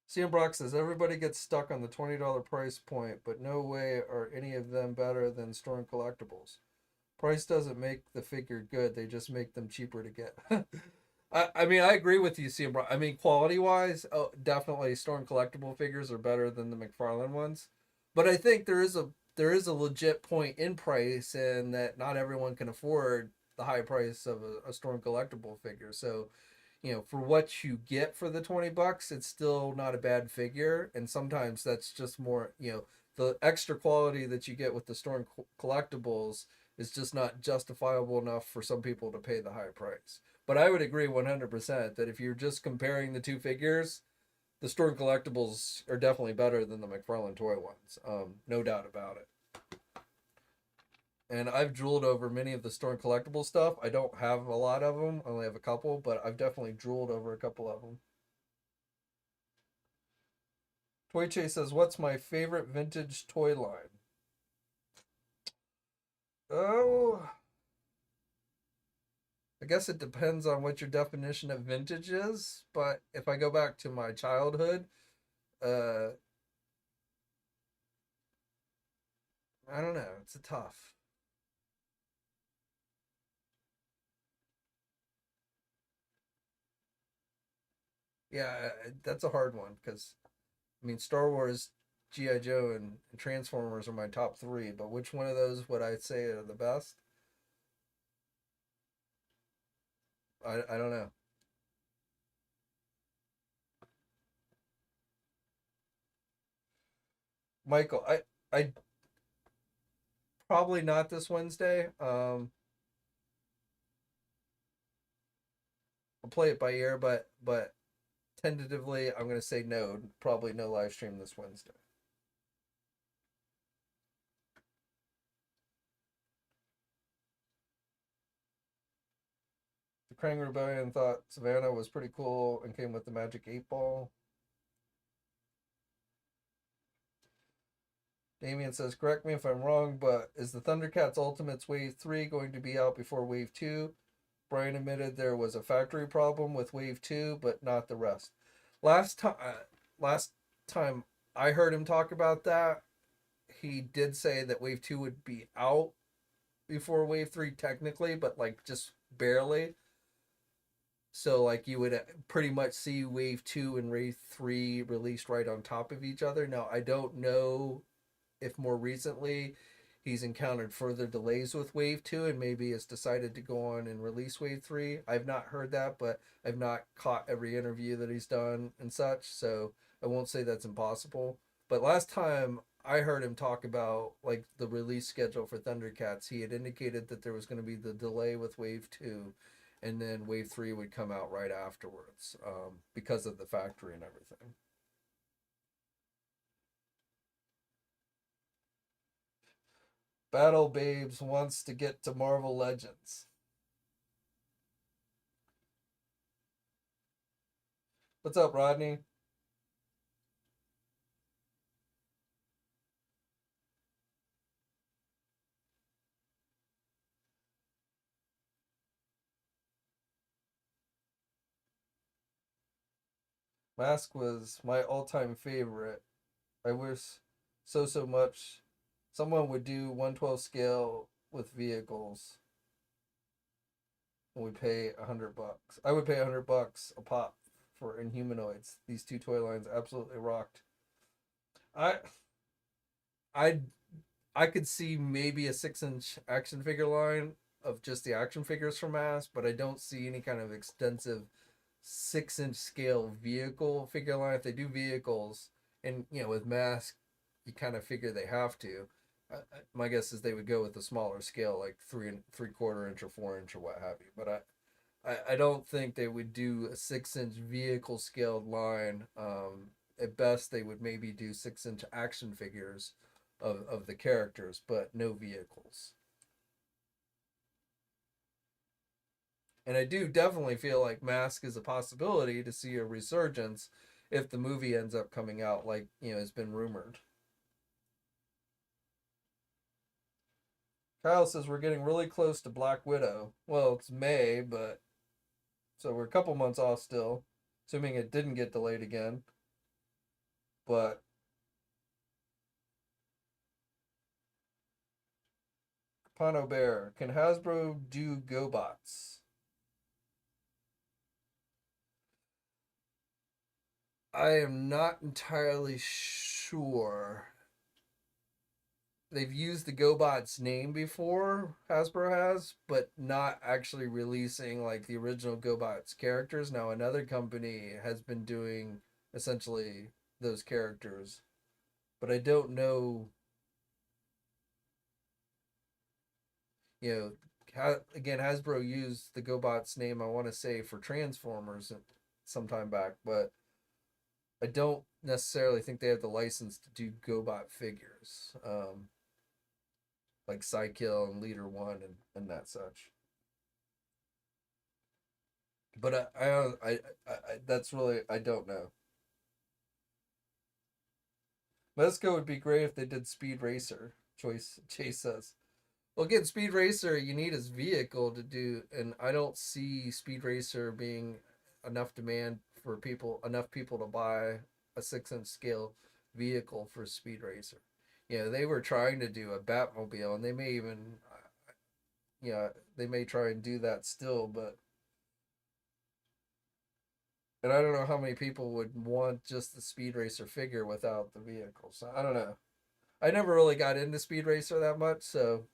CM Brock says everybody gets stuck on the $20 price point, but no way are any of them better than Storm Collectibles. Price doesn't make the figure good; they just make them cheaper to get. I mean, I agree with you, CM Brock. I mean, quality wise, oh, definitely Storm Collectible figures are better than the McFarlane ones, but I think there is a legit point in price, and that not everyone can afford the high price of a Storm Collectible figure. So for what you get for the $20, it's still not a bad figure. And sometimes that's just more, the extra quality that you get with the Storm collectibles is just not justifiable enough for some people to pay the high price. But I would agree 100% that if you're just comparing the two figures, the Storm collectibles are definitely better than the McFarlane toy ones. No doubt about it. And I've drooled over many of the Storm collectible stuff. I don't have a lot of them. I only have a couple, but I've definitely drooled over a couple of them. Toy Chase says, "What's my favorite vintage toy line?" Oh, I guess it depends on what your definition of vintage is. But if I go back to my childhood, uh, I don't know. It's a tough. Yeah, that's a hard one because I mean, Star Wars. G.I. Joe and Transformers are my top three, but which one of those would I say are the best? I don't know. Michael, I probably not this Wednesday. I'll play it by ear, but tentatively I'm gonna say no. Probably no live stream this Wednesday. The Krang Rebellion thought Savannah was pretty cool and came with the Magic 8 Ball. Damien says, correct me if I'm wrong, but is the Thundercats Ultimates Wave 3 going to be out before Wave 2? Brian admitted there was a factory problem with Wave 2, but not the rest. Last time I heard him talk about that, he did say that Wave 2 would be out before Wave 3 technically, but like just barely. So like you would pretty much see Wave 2 and Wave 3 released right on top of each other. Now, I don't know if more recently he's encountered further delays with Wave 2 and maybe has decided to go on and release Wave 3. I've not heard that, but I've not caught every interview that he's done and such, so I won't say that's impossible. But last time I heard him talk about like the release schedule for Thundercats, he had indicated that there was going to be the delay with Wave 2 and then Wave 3 would come out right afterwards because of the factory and everything. Battle Babes wants to get to Marvel Legends. What's up, Rodney? Mask was my all-time favorite. I wish so much someone would do 1/12 scale with vehicles and we pay $100. I would pay $100 a pop for Inhumanoids. These two toy lines absolutely rocked. I I I could see maybe a 6-inch action figure line of just the action figures from Mask, but I don't see any kind of extensive 6-inch scale vehicle figure line. If they do vehicles, and with Mask, you kind of figure they have to. My guess is they would go with a smaller scale, like 3 3/4 inch or 4 inch or what have you. But I don't think they would do a 6-inch vehicle scaled line. At best, they would maybe do 6-inch action figures of the characters, but no vehicles. And I do definitely feel like Mask is a possibility to see a resurgence if the movie ends up coming out like, has been rumored. Kyle says we're getting really close to Black Widow. Well, it's May, but so we're a couple months off still, assuming it didn't get delayed again. But Pano Bear, can Hasbro do GoBots? I am not entirely sure. They've used the GoBots name before, Hasbro has, but not actually releasing like the original GoBots characters. Now another company has been doing essentially those characters, but I don't know. Again, Hasbro used the GoBots name, I want to say, for Transformers some time back, but I don't necessarily think they have the license to do GoBot figures, like Psykill and Leader One and that such. But that's really, I don't know. Mezco would be great if they did Speed Racer. Chase says. Well, again, Speed Racer, you need his vehicle to do, and I don't see Speed Racer being enough demand for enough people to buy a 6-inch scale vehicle for Speed Racer. They were trying to do a Batmobile, and they may even, they may try and do that still, but And I don't know how many people would want just the Speed Racer figure without the vehicle. So I don't know. I never really got into Speed Racer that much, so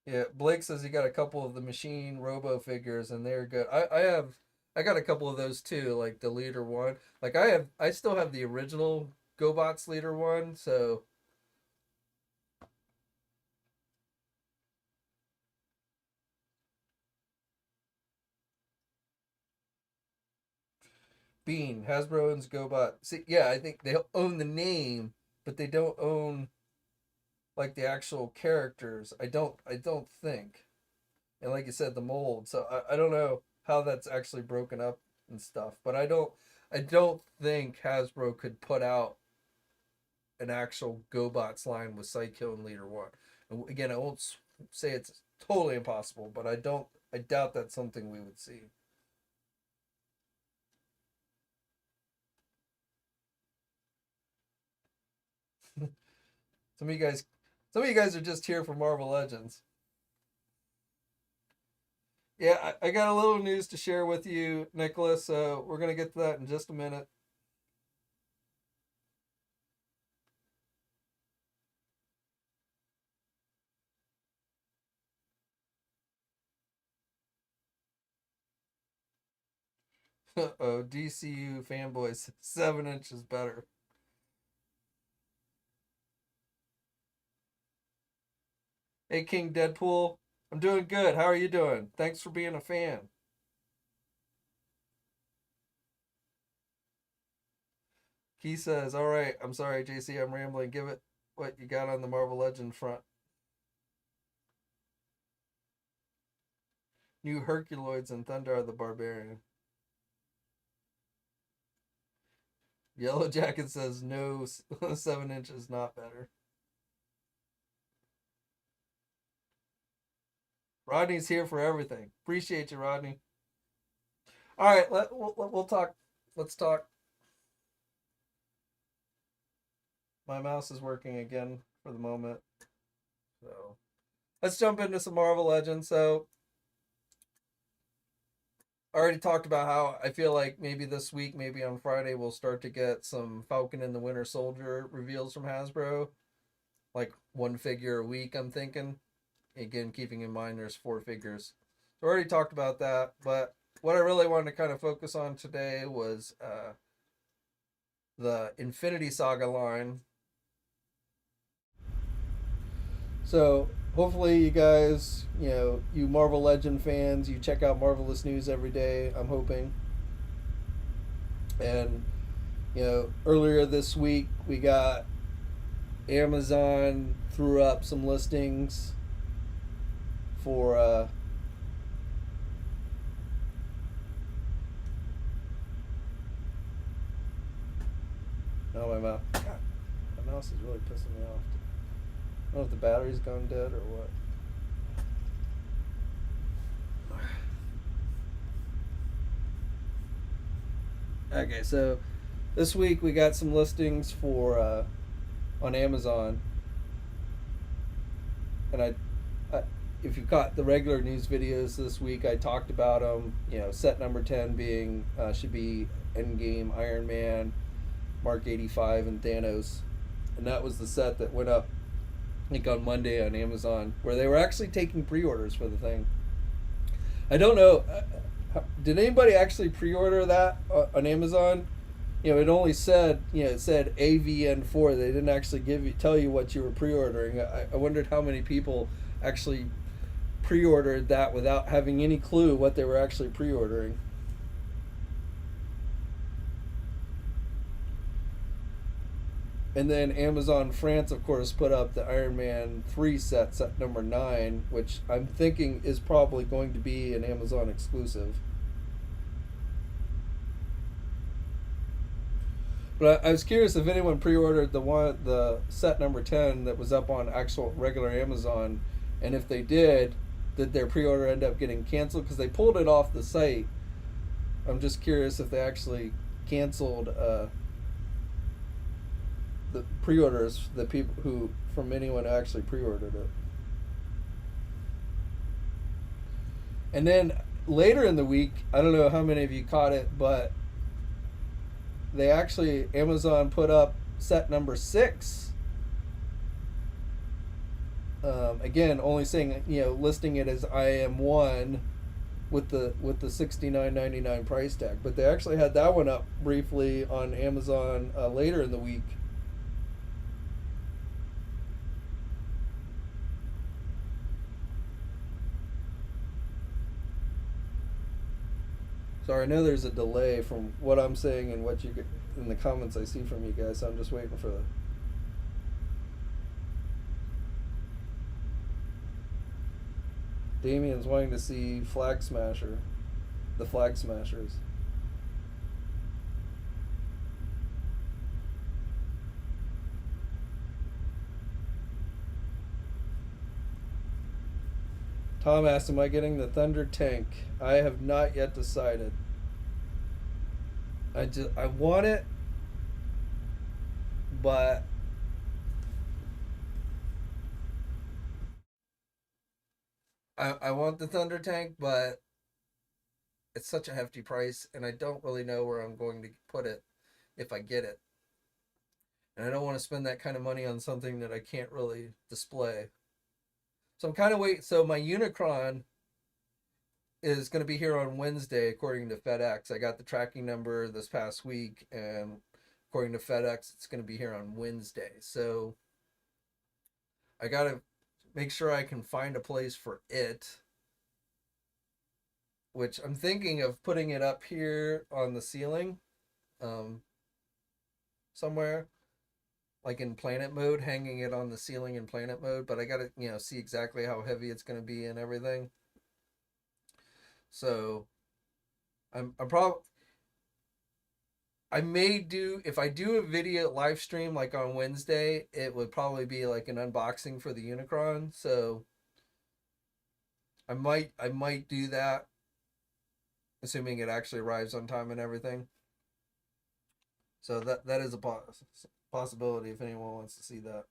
yeah. Blake says he got a couple of the Machine Robo figures, and they're good. I got a couple of those too, like the Leader one. Like I still have the original GoBots Leader one, so Bean, Hasbro owns GoBot. See, yeah, I think they own the name, but they don't own like the actual characters. I don't think. And like you said, the mold. So I don't know how that's actually broken up and stuff. But I don't think Hasbro could put out an actual GoBots line with Psycho and Leader One. And again, I won't say it's totally impossible, but I doubt that's something we would see. Some of you guys, some of you guys are just here for Marvel Legends. Yeah, I got a little news to share with you, Nicholas. So we're gonna get to that in just a minute. Oh, DCU fanboys, 7 inches better. Hey, King Deadpool, I'm doing good. How are you doing? Thanks for being a fan. He says, "All right, I'm sorry, JC, I'm rambling. Give it what you got on the Marvel Legend front. New Herculoids and Thunder the Barbarian." Yellow Jacket says, "No, 7 inches not better." Rodney's here for everything. Appreciate you, Rodney. All right, we'll talk. Let's talk. My mouse is working again for the moment. So let's jump into some Marvel Legends. So I already talked about how I feel like maybe this week, maybe on Friday, we'll start to get some Falcon and the Winter Soldier reveals from Hasbro. Like one figure a week, I'm thinking. Again, keeping in mind there's 4 figures. So I already talked about that, but what I really wanted to kind of focus on today was the Infinity Saga line. So hopefully you guys, you Marvel Legend fans, you check out Marvelous News every day. I'm hoping. And earlier this week we got Amazon threw up some listings for oh, my mouse. God, my mouse is really pissing me off. I don't know if the battery's gone dead or what. Okay, so this week we got some listings for on Amazon, and if you caught the regular news videos this week, I talked about them. Set number 10 being should be Endgame, Iron Man, Mark 85, and Thanos, and that was the set that went up, I think, on Monday on Amazon, where they were actually taking pre-orders for the thing. I don't know. Did anybody actually pre-order that on Amazon? It only said, it said AVN4. They didn't actually tell you what you were pre-ordering. I wondered how many people actually pre-ordered that without having any clue what they were actually pre-ordering. And then Amazon France, of course, put up the Iron Man 3 set number 9, which I'm thinking is probably going to be an Amazon exclusive. But I was curious if anyone pre-ordered the set number 10 that was up on actual regular Amazon, and if they did their pre-order end up getting canceled? Because they pulled it off the site. I'm just curious if they actually canceled the pre-orders, the people who from anyone who actually pre-ordered it. And then later in the week, I don't know how many of you caught it, but they actually, Amazon put up set number 6. Again, only saying, listing it as IM1 with the $69.99 price tag, but they actually had that one up briefly on Amazon later in the week. Sorry, I know there's a delay from what I'm saying and what you get in the comments I see from you guys, so I'm just waiting for the. Damien's wanting to see Flag Smasher, the Flag Smashers. Tom asked, am I getting the Thunder Tank? I have not yet decided. I want it, but I want the Thunder Tank, but it's such a hefty price, and I don't really know where I'm going to put it if I get it. And I don't want to spend that kind of money on something that I can't really display. So I'm kind of waiting. So my Unicron is going to be here on Wednesday, according to FedEx. I got the tracking number this past week, and according to FedEx, it's going to be here on Wednesday. So I got to make sure I can find a place for it, which I'm thinking of putting it up here on the ceiling somewhere, like in planet mode, hanging it on the ceiling in planet mode. But I got to, see exactly how heavy it's going to be and everything. So I'm probably, I may do, if I do a video live stream like on Wednesday, it would probably be like an unboxing for the Unicron. So I might do that, assuming it actually arrives on time and everything. So that is a possibility if anyone wants to see that.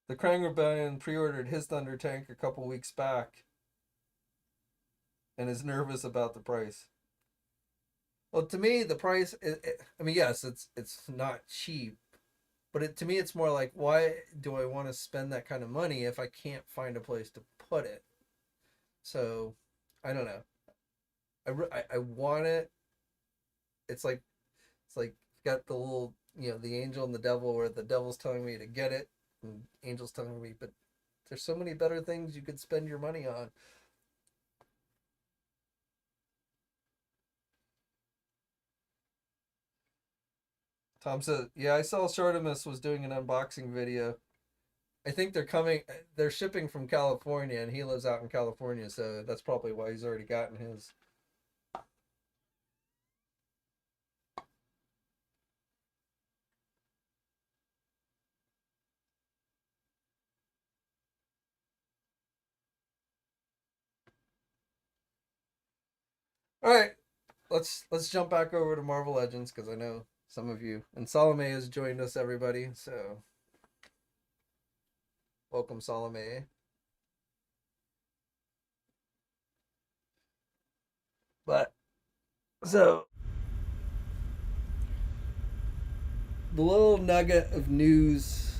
The Krang Rebellion pre-ordered his Thunder Tank a couple weeks back and is nervous about the price. Well, to me, the price, I mean, yes, it's not cheap, but to me, it's more like, why do I want to spend that kind of money if I can't find a place to put it? So, I don't know. I want it. It's like got the little, the angel and the devil, where the devil's telling me to get it, and angel's telling me, but there's so many better things you could spend your money on. Tom says, yeah, I saw Shartimus was doing an unboxing video. I think they're shipping from California, and he lives out in California, so that's probably why he's already gotten his. All right, let's jump back over to Marvel Legends, because I know some of you, and Salome has joined us, everybody, so welcome, Salome. But so the little nugget of news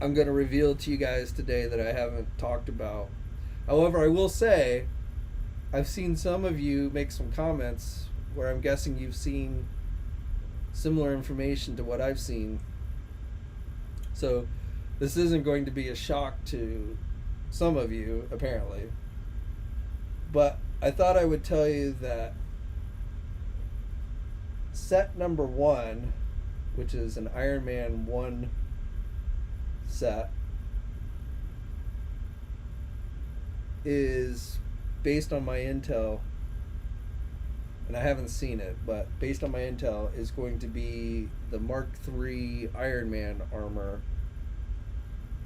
I'm going to reveal to you guys today that I haven't talked about. However, I will say I've seen some of you make some comments where I'm guessing you've seen similar information to what I've seen. So this isn't going to be a shock to some of you, apparently. But I thought I would tell you that set number 1, which is an Iron Man 1 set, is based on my intel, and I haven't seen it, but based on my intel, is going to be the Mark III Iron Man armor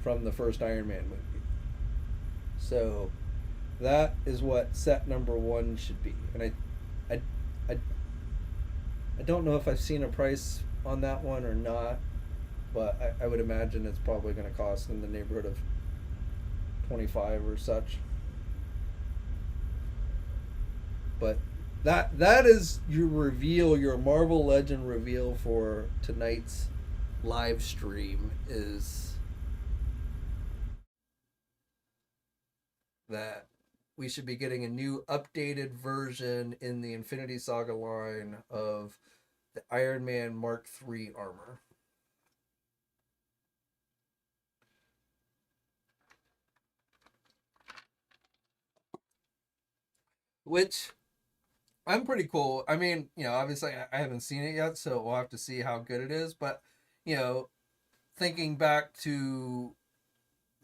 from the first Iron Man movie. So That is what set number one should be. And I, I, I don't know if I've seen a price on that one or not, but I would imagine it's probably going to cost in the neighborhood of 25 or such. But that is your reveal, your Marvel Legend reveal for tonight's live stream is that we should be getting a new updated version in the Infinity Saga line of the Iron Man Mark III armor. Which I'm pretty cool. I mean, obviously I haven't seen it yet, so we'll have to see how good it is. But, you know, thinking back to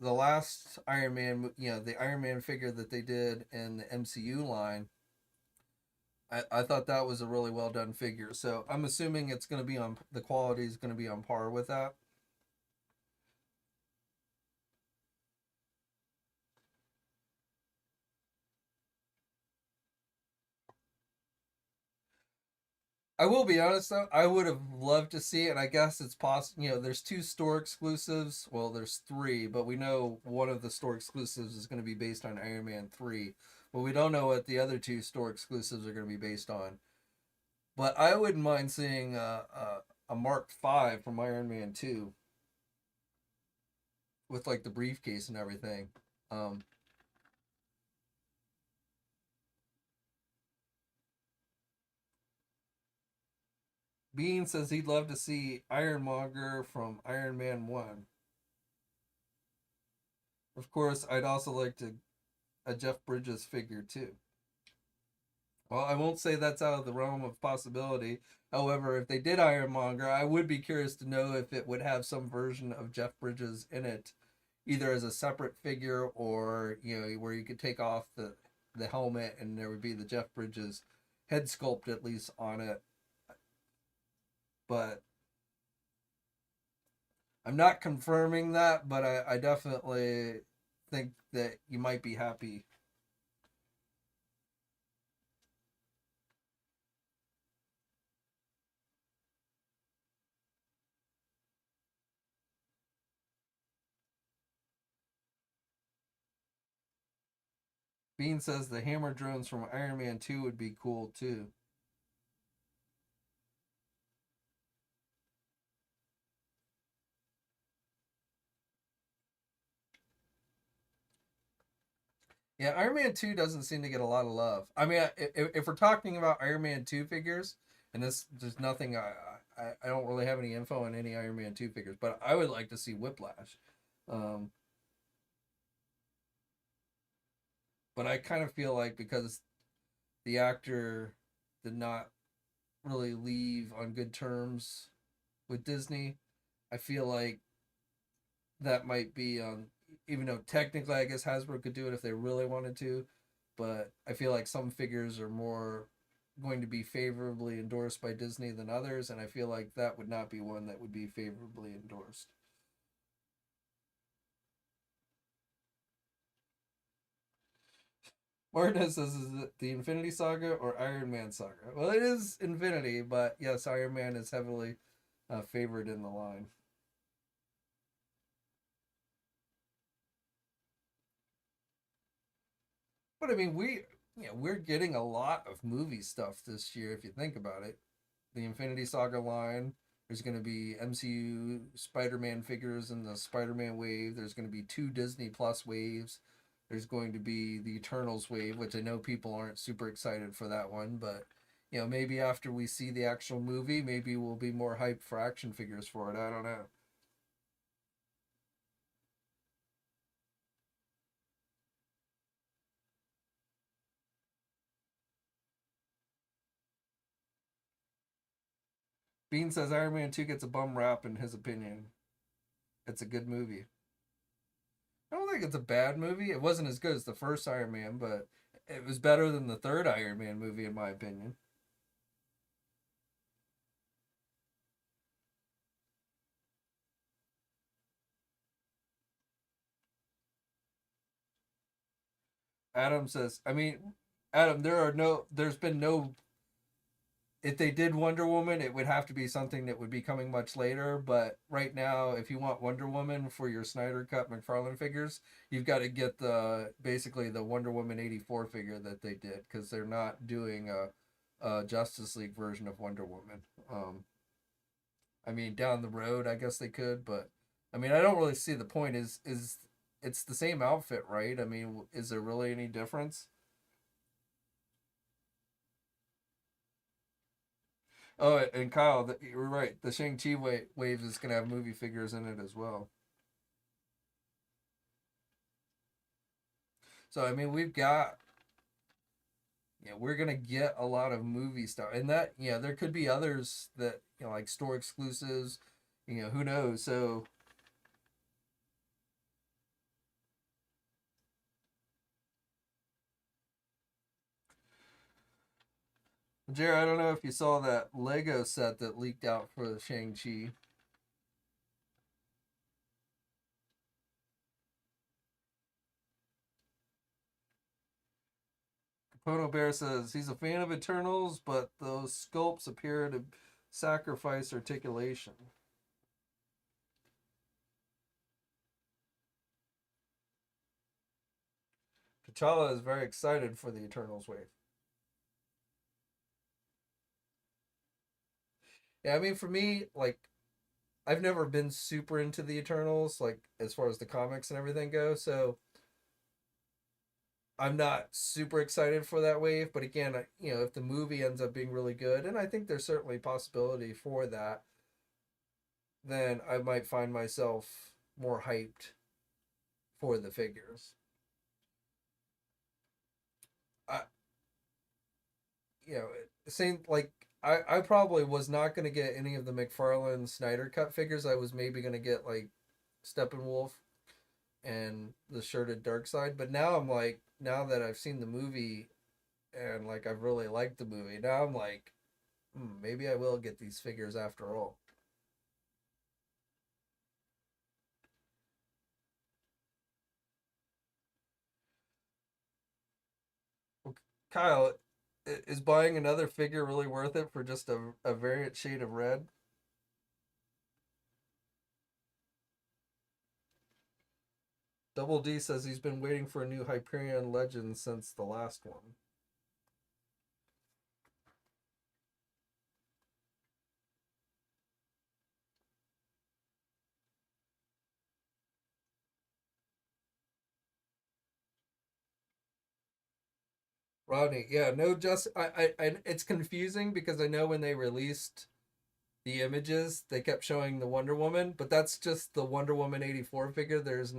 the last Iron Man, the Iron Man figure that they did in the MCU line, I thought that was a really well done figure. So I'm assuming it's going to be the quality is going to be on par with that. I will be honest though, I would have loved to see it. And I guess it's possible. There's two store exclusives. Well, there's three, but we know one of the store exclusives is going to be based on Iron Man 3. But we don't know what the other two store exclusives are going to be based on. But I wouldn't mind seeing a Mark 5 from Iron Man 2 with like the briefcase and everything. Um, Bean says he'd love to see Ironmonger from Iron Man 1. Of course, I'd also like a Jeff Bridges figure too. Well, I won't say that's out of the realm of possibility. However, if they did Ironmonger, I would be curious to know if it would have some version of Jeff Bridges in it, either as a separate figure or where you could take off the helmet and there would be the Jeff Bridges head sculpt at least on it. But I'm not confirming that, but I definitely think that you might be happy. Bean says the hammer drones from Iron Man 2 would be cool too. Yeah, Iron Man 2 doesn't seem to get a lot of love. I mean, if we're talking about Iron Man 2 figures, and there's nothing, I don't really have any info on any Iron Man 2 figures, but I would like to see Whiplash. Um, but I kind of feel like because the actor did not really leave on good terms with Disney, I feel like that might be even though technically I guess Hasbro could do it if they really wanted to, but I feel like some figures are more going to be favorably endorsed by Disney than others, and I feel like that would not be one that would be favorably endorsed. Martinez says, is it the Infinity Saga or Iron Man Saga? Well, it is Infinity, but yes, Iron Man is heavily favored in the line. But I mean, we're getting a lot of movie stuff this year if you think about it. The Infinity Saga line. There's going to be MCU Spider-Man figures in the Spider-Man wave. There's going to be 2 Disney Plus waves. There's going to be the Eternals wave, which I know people aren't super excited for that one, but maybe after we see the actual movie, maybe we'll be more hyped for action figures for it. I don't know. Bean says Iron Man 2 gets a bum rap in his opinion. It's a good movie. I don't think it's a bad movie. It wasn't as good as the first Iron Man, but it was better than the third Iron Man movie, in my opinion. Adam says, I mean, Adam, there's been no, if they did Wonder Woman, it would have to be something that would be coming much later. But right now, if you want Wonder Woman for your Snyder Cut McFarlane figures, you've got to get basically the Wonder Woman 84 figure that they did, because they're not doing a Justice League version of Wonder Woman. I mean, down the road, I guess they could, but I mean, I don't really see the point. Is it's the same outfit, right? I mean, is there really any difference? Oh, and Kyle, you're right. The Shang-Chi wave is going to have movie figures in it as well. So, I mean, we're going to get a lot of movie stuff. And that, there could be others that, like store exclusives, who knows? So, Jerry, I don't know if you saw that Lego set that leaked out for the Shang-Chi. Capono Bear says he's a fan of Eternals, but those sculpts appear to sacrifice articulation. T'Challa is very excited for the Eternals wave. Yeah, I mean, for me, like, I've never been super into the Eternals, like, as far as the comics and everything go, so I'm not super excited for that wave. But again, if the movie ends up being really good, and I think there's certainly a possibility for that, then I might find myself more hyped for the figures. I, same, like, I probably was not going to get any of the McFarlane Snyder cut figures. I was maybe going to get like Steppenwolf and the shirted Darkseid. But now I'm like, now that I've seen the movie and like I've really liked the movie, now I'm like, maybe I will get these figures after all. Well, Kyle, is buying another figure really worth it for just a variant shade of red? Double D says he's been waiting for a new Hyperion Legend since the last one. Rodney, yeah, no, just it's confusing because I know when they released the images, they kept showing the Wonder Woman, but that's just the Wonder Woman 84 figure. There's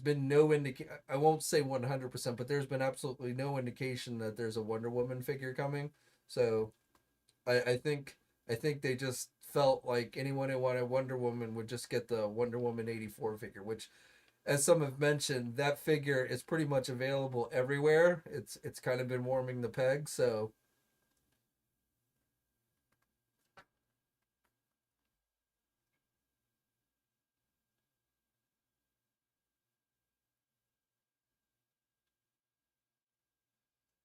been no indication. I won't say 100%, but there's been absolutely no indication that there's a Wonder Woman figure coming. So I think they just felt like anyone who wanted Wonder Woman would just get the Wonder Woman 84 figure, which, as some have mentioned, that figure is pretty much available everywhere. It's kind of been warming the peg. So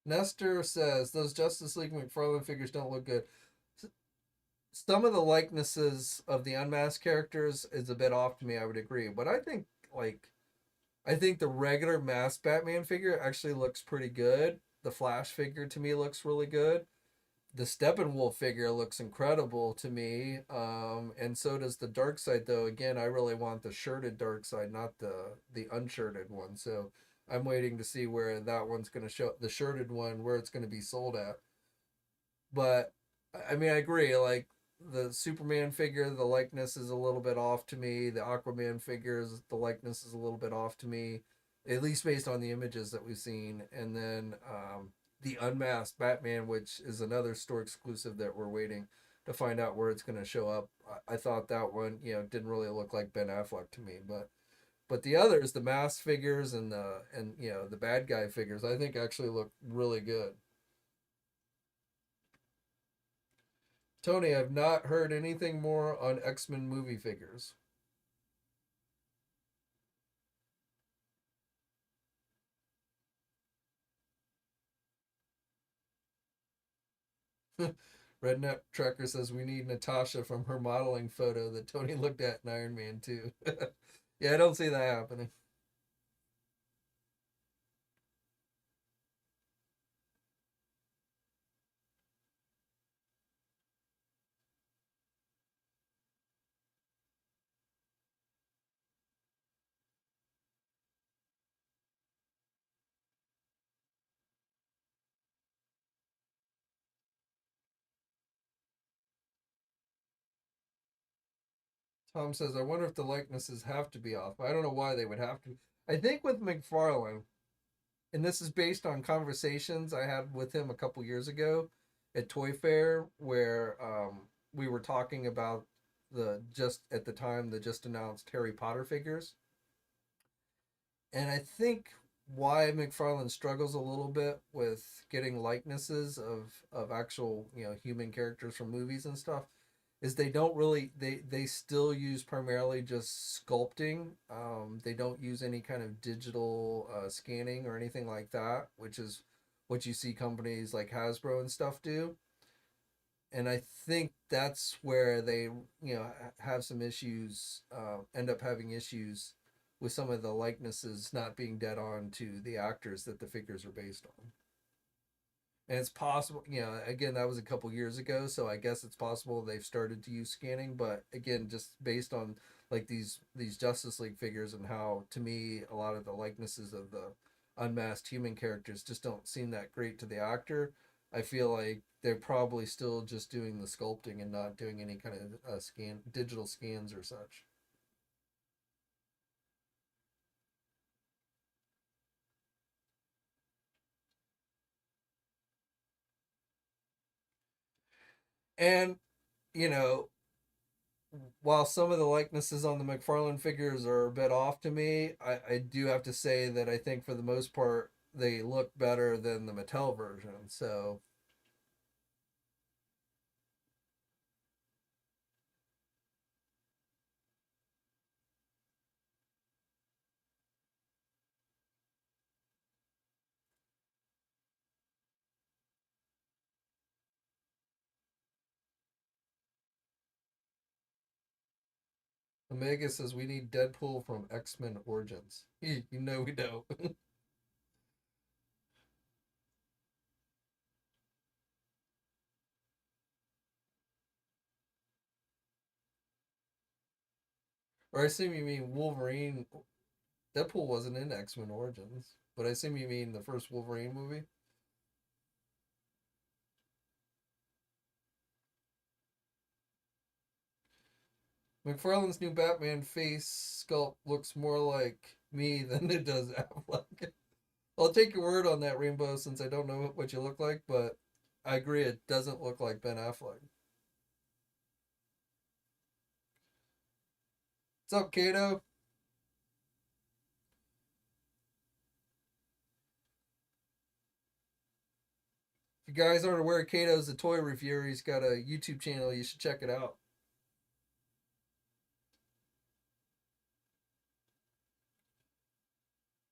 Nestor says those Justice League McFarlane figures don't look good. Some of the likenesses of the unmasked characters is a bit off to me. I would agree, but I think the regular masked Batman figure actually looks pretty good. The Flash figure to me looks really good. The Steppenwolf figure looks incredible to me, and so does the Darkseid. Though again, I really want the shirted Darkseid, not the unshirted one. So I'm waiting to see where that one's going to show, the shirted one, where it's going to be sold at. But I mean, I agree. Like the Superman figure, the likeness is a little bit off to me. The Aquaman figures, the likeness is a little bit off to me, at least based on the images that we've seen. And then the Unmasked Batman, which is another store exclusive that we're waiting to find out where it's going to show up. I thought that one, didn't really look like Ben Affleck to me, but the others, the masked figures and the bad guy figures, I think actually look really good. Tony, I've not heard anything more on X-Men movie figures. Redneck Trekker says we need Natasha from her modeling photo that Tony looked at in Iron Man 2. Yeah, I don't see that happening. Tom says, I wonder if the likenesses have to be off. I don't know why they would have to. I think with McFarlane, and this is based on conversations I had with him a couple years ago at Toy Fair, where we were talking about the just at the time the just announced Harry Potter figures, and I think why McFarlane struggles a little bit with getting likenesses of actual human characters from movies and stuff is they don't really they still use primarily just sculpting. They don't use any kind of digital scanning or anything like that, which is what you see companies like Hasbro and stuff do. And I think that's where they have some issues, end up having issues with some of the likenesses not being dead on to the actors that the figures are based on. And it's possible, again, that was a couple years ago, so I guess it's possible they've started to use scanning, but again, just based on like these Justice League figures and how to me a lot of the likenesses of the unmasked human characters just don't seem that great to the actor. I feel like they're probably still just doing the sculpting and not doing any kind of digital scans or such. And you know, while some of the likenesses on the McFarlane figures are a bit off to me, I do have to say that I think for the most part they look better than the Mattel version. So Omega says we need Deadpool from X-Men Origins. You know we don't. Or I assume you mean Wolverine. Deadpool wasn't in X-Men Origins, but I assume you mean the first Wolverine movie. McFarlane's new Batman face sculpt looks more like me than it does Affleck. I'll take your word on that, Rainbow, since I don't know what you look like, but I agree it doesn't look like Ben Affleck. What's up, Kato? If you guys aren't aware, Kato's a toy reviewer. He's got a YouTube channel. You should check it out.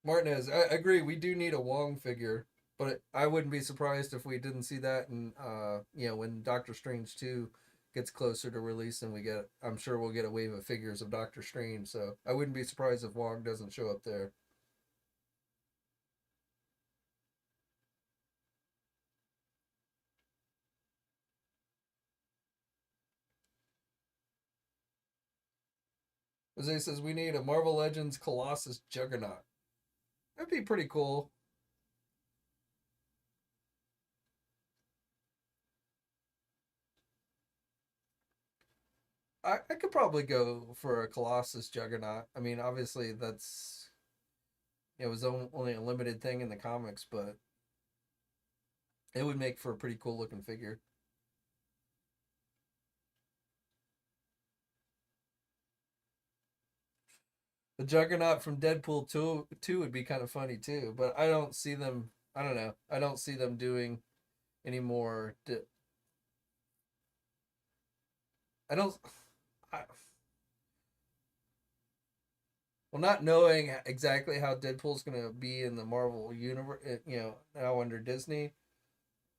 Martinez, I agree. We do need a Wong figure, but I wouldn't be surprised if we didn't see that. And when Doctor Strange 2 gets closer to release, and I'm sure we'll get a wave of figures of Doctor Strange. So I wouldn't be surprised if Wong doesn't show up there. Jose says we need a Marvel Legends Colossus Juggernaut. That'd be pretty cool. I could probably go for a Colossus Juggernaut. I mean, obviously that's it was only a limited thing in the comics, but it would make for a pretty cool looking figure. The Juggernaut from Deadpool 2 would be kind of funny too, but I don't see them. I don't know. I don't see them doing any more. I don't. I, well, not knowing exactly how Deadpool's going to be in the Marvel universe, now under Disney,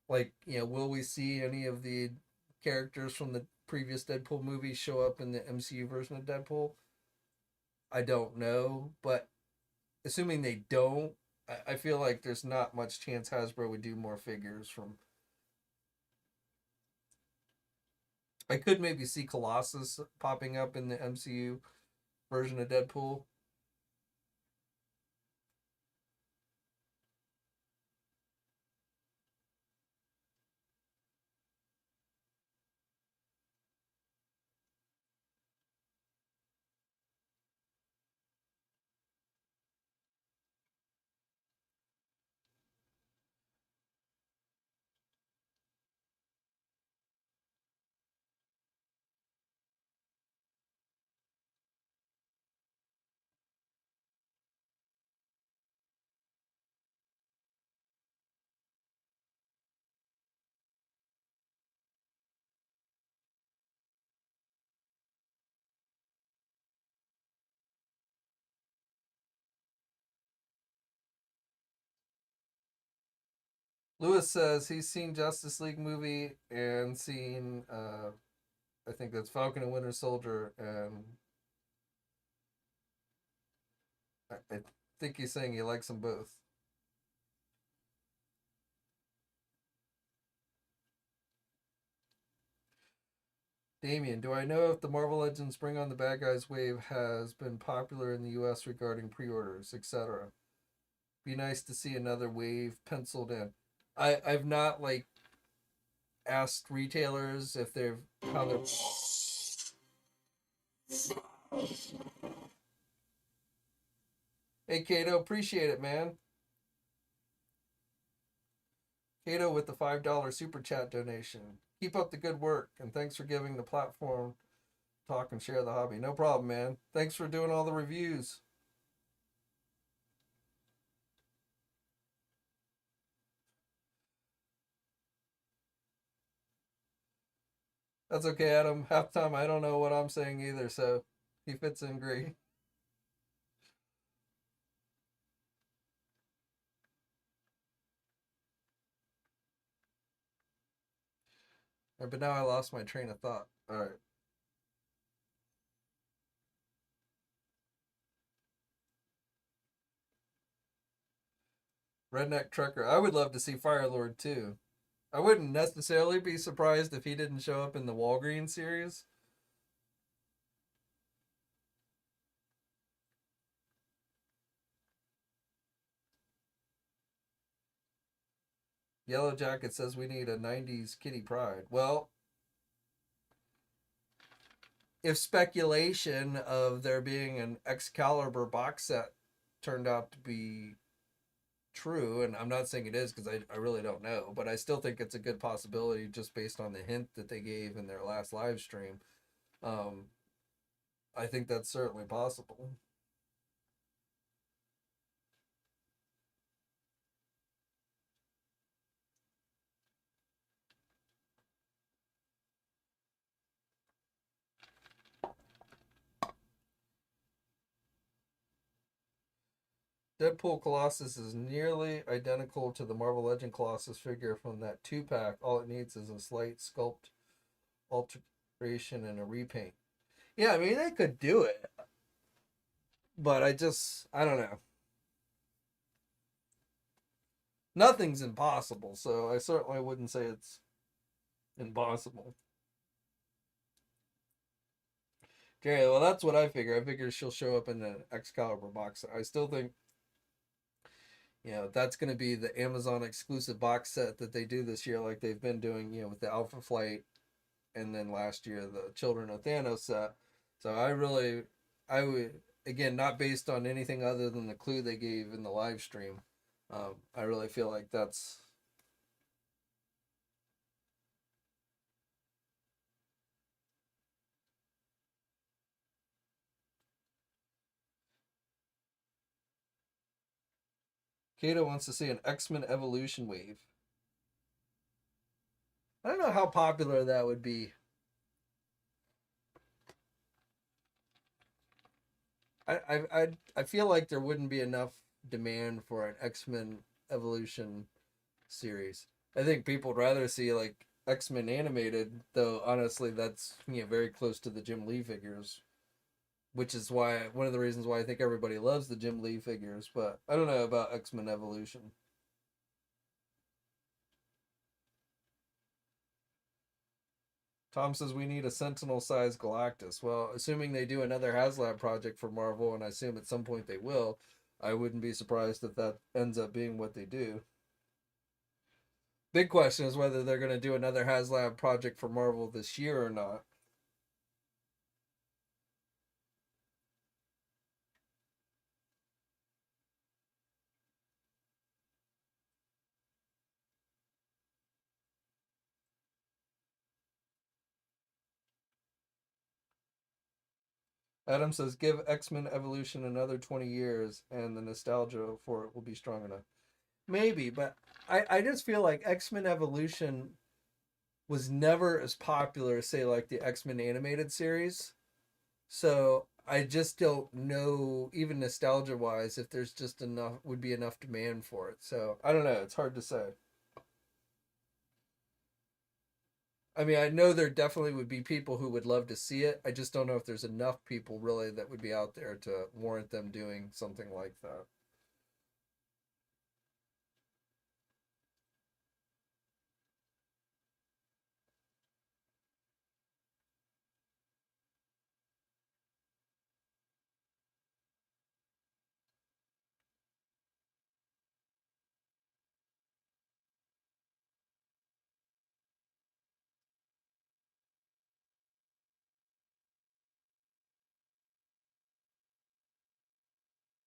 Like, will we see any of the characters from the previous Deadpool movies show up in the MCU version of Deadpool? I don't know, but assuming they don't, I feel like there's not much chance Hasbro would do more figures from. I could maybe see Colossus popping up in the MCU version of Deadpool. Lewis says he's seen Justice League movie and seen I think that's Falcon and Winter Soldier, and I think he's saying he likes them both. Damien, do I know if the Marvel Legends Bring on the Bad Guys wave has been popular in the US regarding pre-orders, etc.? Be nice to see another wave penciled in. I've not like asked retailers if they've how they're. Hey Kato, appreciate it, man. Kato with the $5 super chat donation. Keep up the good work, and thanks for giving the platform to talk and share the hobby. No problem, man. Thanks for doing all the reviews. That's okay, Adam. Half time I don't know what I'm saying either, so he fits in great. But now I lost my train of thought. All right. Redneck Trucker. I would love to see Firelord too. I wouldn't necessarily be surprised if he didn't show up in the Walgreens series. Yellow Jacket says we need a 90s Kitty Pryde. Well, if speculation of there being an Excalibur box set turned out to be true, and I'm not saying it is because I really don't know, but I still think it's a good possibility just based on the hint that they gave in their last live stream. Um, I think that's certainly possible. Deadpool Colossus is nearly identical to the Marvel Legend Colossus figure from that 2-pack. All it needs is a slight sculpt alteration and a repaint. Yeah, I mean, they could do it. But I don't know. Nothing's impossible, so I certainly wouldn't say it's impossible. Okay, well, that's what I figure. I figure she'll show up in the Excalibur box. I still think, that's going to be the Amazon exclusive box set that they do this year, like they've been doing, with the Alpha Flight, and then last year the Children of Thanos set. So I would, again, not based on anything other than the clue they gave in the live stream. I really feel like that's. Kato wants to see an X-Men Evolution wave. I don't know how popular that would be. I feel like there wouldn't be enough demand for an X-Men Evolution series. I think people would rather see like X-Men animated, though honestly that's very close to the Jim Lee figures, which is why one of the reasons why I think everybody loves the Jim Lee figures, but I don't know about X-Men Evolution. Tom says we need a Sentinel-sized Galactus. Well, assuming they do another HasLab project for Marvel, and I assume at some point they will, I wouldn't be surprised if that ends up being what they do. Big question is whether they're going to do another HasLab project for Marvel this year or not. Adam says, give X-Men Evolution another 20 years and the nostalgia for it will be strong enough. Maybe, but I just feel like X-Men Evolution was never as popular as, say, like the X-Men animated series. So I just don't know, even nostalgia wise, if there's just enough, would be enough demand for it. So I don't know. It's hard to say. I mean, I know there definitely would be people who would love to see it. I just don't know if there's enough people really that would be out there to warrant them doing something like that.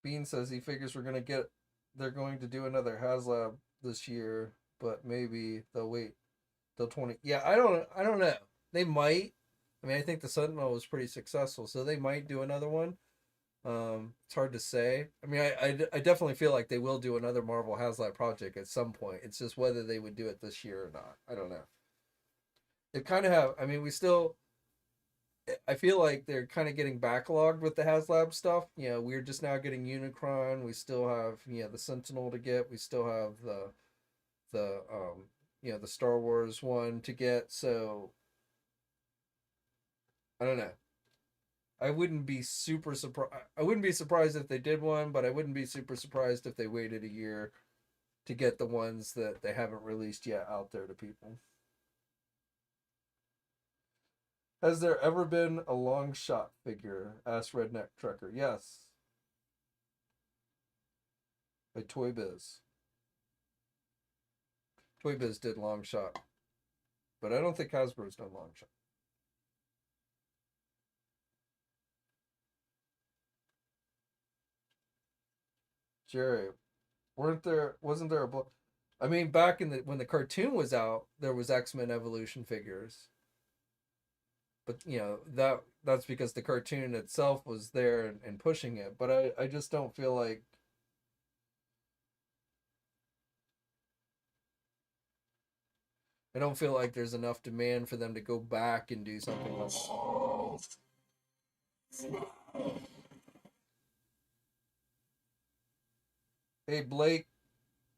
Bean says he figures they're going to do another HasLab this year, but maybe they'll wait till 20. Yeah, I don't know. They might. I mean, I think the Sentinel was pretty successful, so they might do another one. It's hard to say. I mean, I definitely feel like they will do another Marvel HasLab project at some point. It's just whether they would do it this year or not. I don't know. They kind of have. I mean, we still. I feel like they're kind of getting backlogged with the HasLab stuff. We're just now getting Unicron. We still have the Sentinel to get. We still have the Star Wars one to get. So I don't know. I wouldn't be super surprised. I wouldn't be surprised if they did one, but I wouldn't be super surprised if they waited a year to get the ones that they haven't released yet out there to people. Has there ever been a long shot figure? Asked Redneck Trucker. Yes, by Toy Biz. Toy Biz did long shot, but I don't think Hasbro's done long shot. Jerry, wasn't there a I mean, back in the when the cartoon was out, there was X-Men Evolution figures. But that's because the cartoon itself was there and pushing it. But I just don't feel like there's enough demand for them to go back and do something like that. Hey Blake,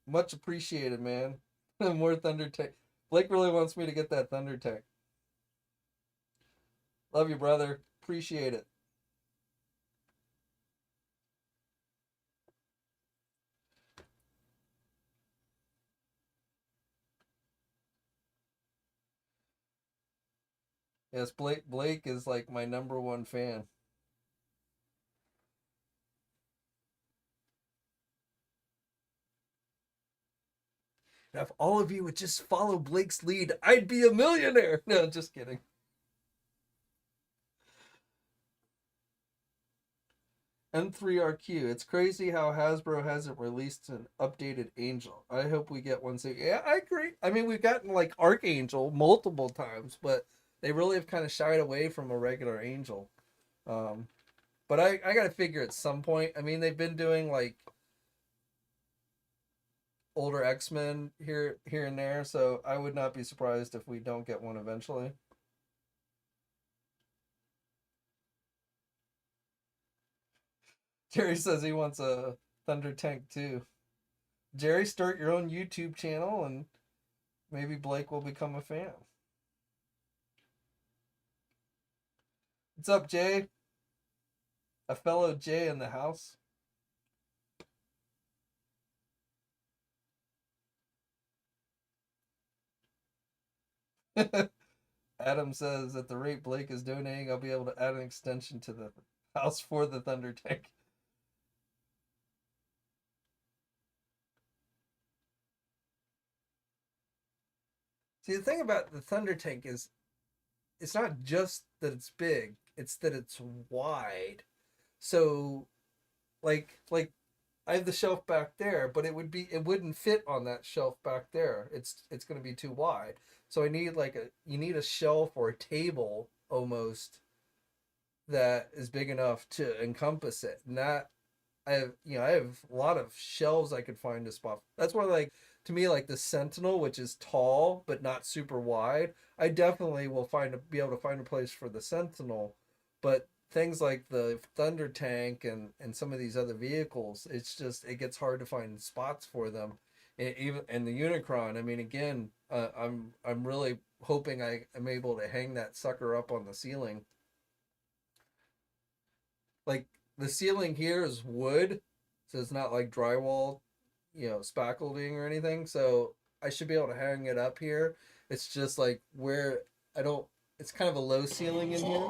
much appreciated, man. More Thunder Tank. Blake really wants me to get that Thunder Tank. Love you, brother. Appreciate it. Yes, Blake is like my number one fan. Now, if all of you would just follow Blake's lead, I'd be a millionaire. No, just kidding. M3RQ. It's crazy how Hasbro hasn't released an updated Angel. I hope we get one soon. Yeah, I agree. I mean, we've gotten like Archangel multiple times, but they really have kind of shied away from a regular Angel. Um, but I got to figure at some point. I mean, they've been doing like older X-Men here and there, so I would not be surprised if we don't get one eventually. Jerry says he wants a Thunder Tank too. Jerry, start your own YouTube channel and maybe Blake will become a fan. What's up, Jay? A fellow Jay in the house. Adam says, at the rate Blake is donating, I'll be able to add an extension to the house for the Thunder Tank. See, the thing about the Thunder Tank is it's not just that it's big, it's that it's wide. So like I have the shelf back there, but it wouldn't fit on that shelf back there. It's going to be too wide. So I need you need a shelf or a table almost that is big enough to encompass it. And that I have a lot of shelves I could find a spot. That's why to me the Sentinel, which is tall but not super wide, I definitely will be able to find a place for the Sentinel. But things like the Thunder Tank and some of these other vehicles, it gets hard to find spots for them. And the Unicron, I mean, again, I'm really hoping I am able to hang that sucker up on the ceiling. Like the ceiling here is wood, so it's not like drywall, spackling or anything. So I should be able to hang it up here. It's just like where I don't. It's kind of a low ceiling in here.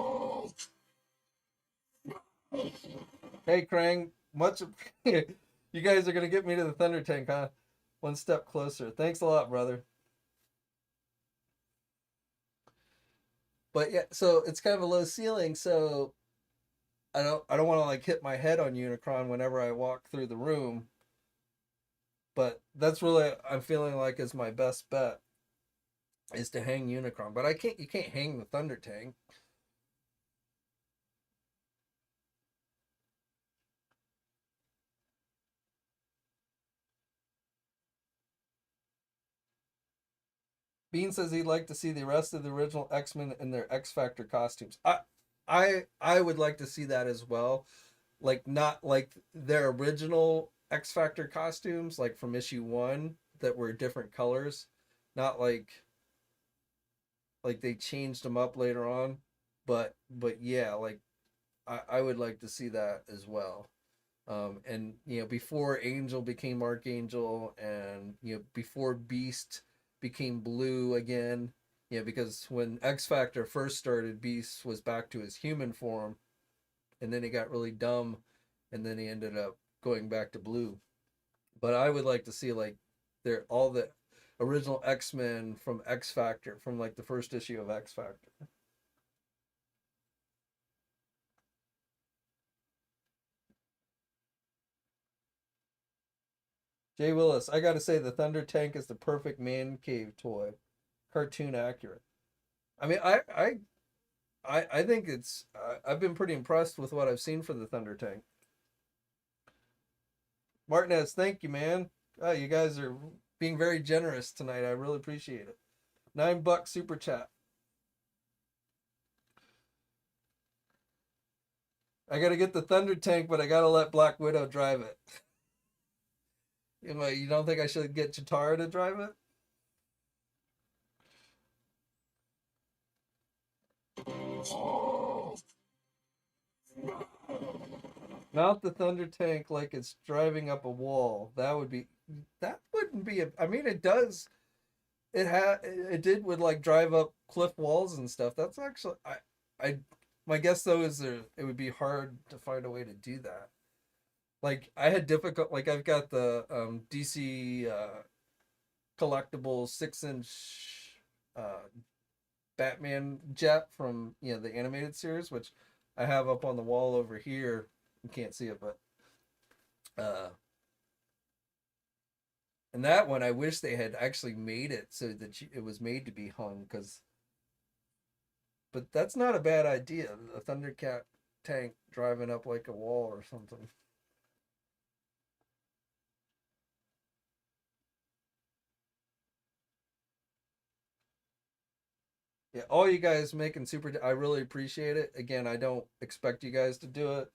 Hey, Krang, much. You guys are gonna get me to the Thunder Tank, huh? One step closer. Thanks a lot, brother. But yeah, so it's kind of a low ceiling, so I don't want to hit my head on Unicron whenever I walk through the room. But that's really I'm feeling like is my best bet is to hang Unicron. But you can't hang the Thunder Tank. Bean says he'd like to see the rest of the original X-Men in their X Factor costumes. I would like to see that as well. Like not like their original X Factor costumes, like from issue 1 that were different colors. Not like they changed them up later on. But yeah, I would like to see that as well. And before Angel became Archangel, and before Beast became Blue again, because when X Factor first started, Beast was back to his human form, and then he got really dumb, and then he ended up going back to Blue. But I would like to see they're all the original X-Men from X Factor, from the first issue of X Factor. Jay Willis, I gotta say the Thunder Tank is the perfect man cave toy, cartoon accurate. I mean, I think I've been pretty impressed with what I've seen for the Thunder Tank. Martinez, thank you, man. Oh, you guys are being very generous tonight. I really appreciate it. $9 super chat. I gotta get the Thunder Tank, but I gotta let Black Widow drive it. You don't think I should get Chitara to drive it? Mount the Thunder Tank like it's driving up a wall. That wouldn't be I mean, it does. It did would drive up cliff walls and stuff. That's actually I my guess though is it would be hard to find a way to do that. I had difficult I've got the DC collectible 6-inch Batman jet from the animated series, which I have up on the wall over here. You can't see it, but and that one I wish they had actually made it so that it was made to be hung, but that's not a bad idea. A Thundercat tank driving up like a wall or something. Yeah, all you guys making I really appreciate it. Again, I don't expect you guys to do it.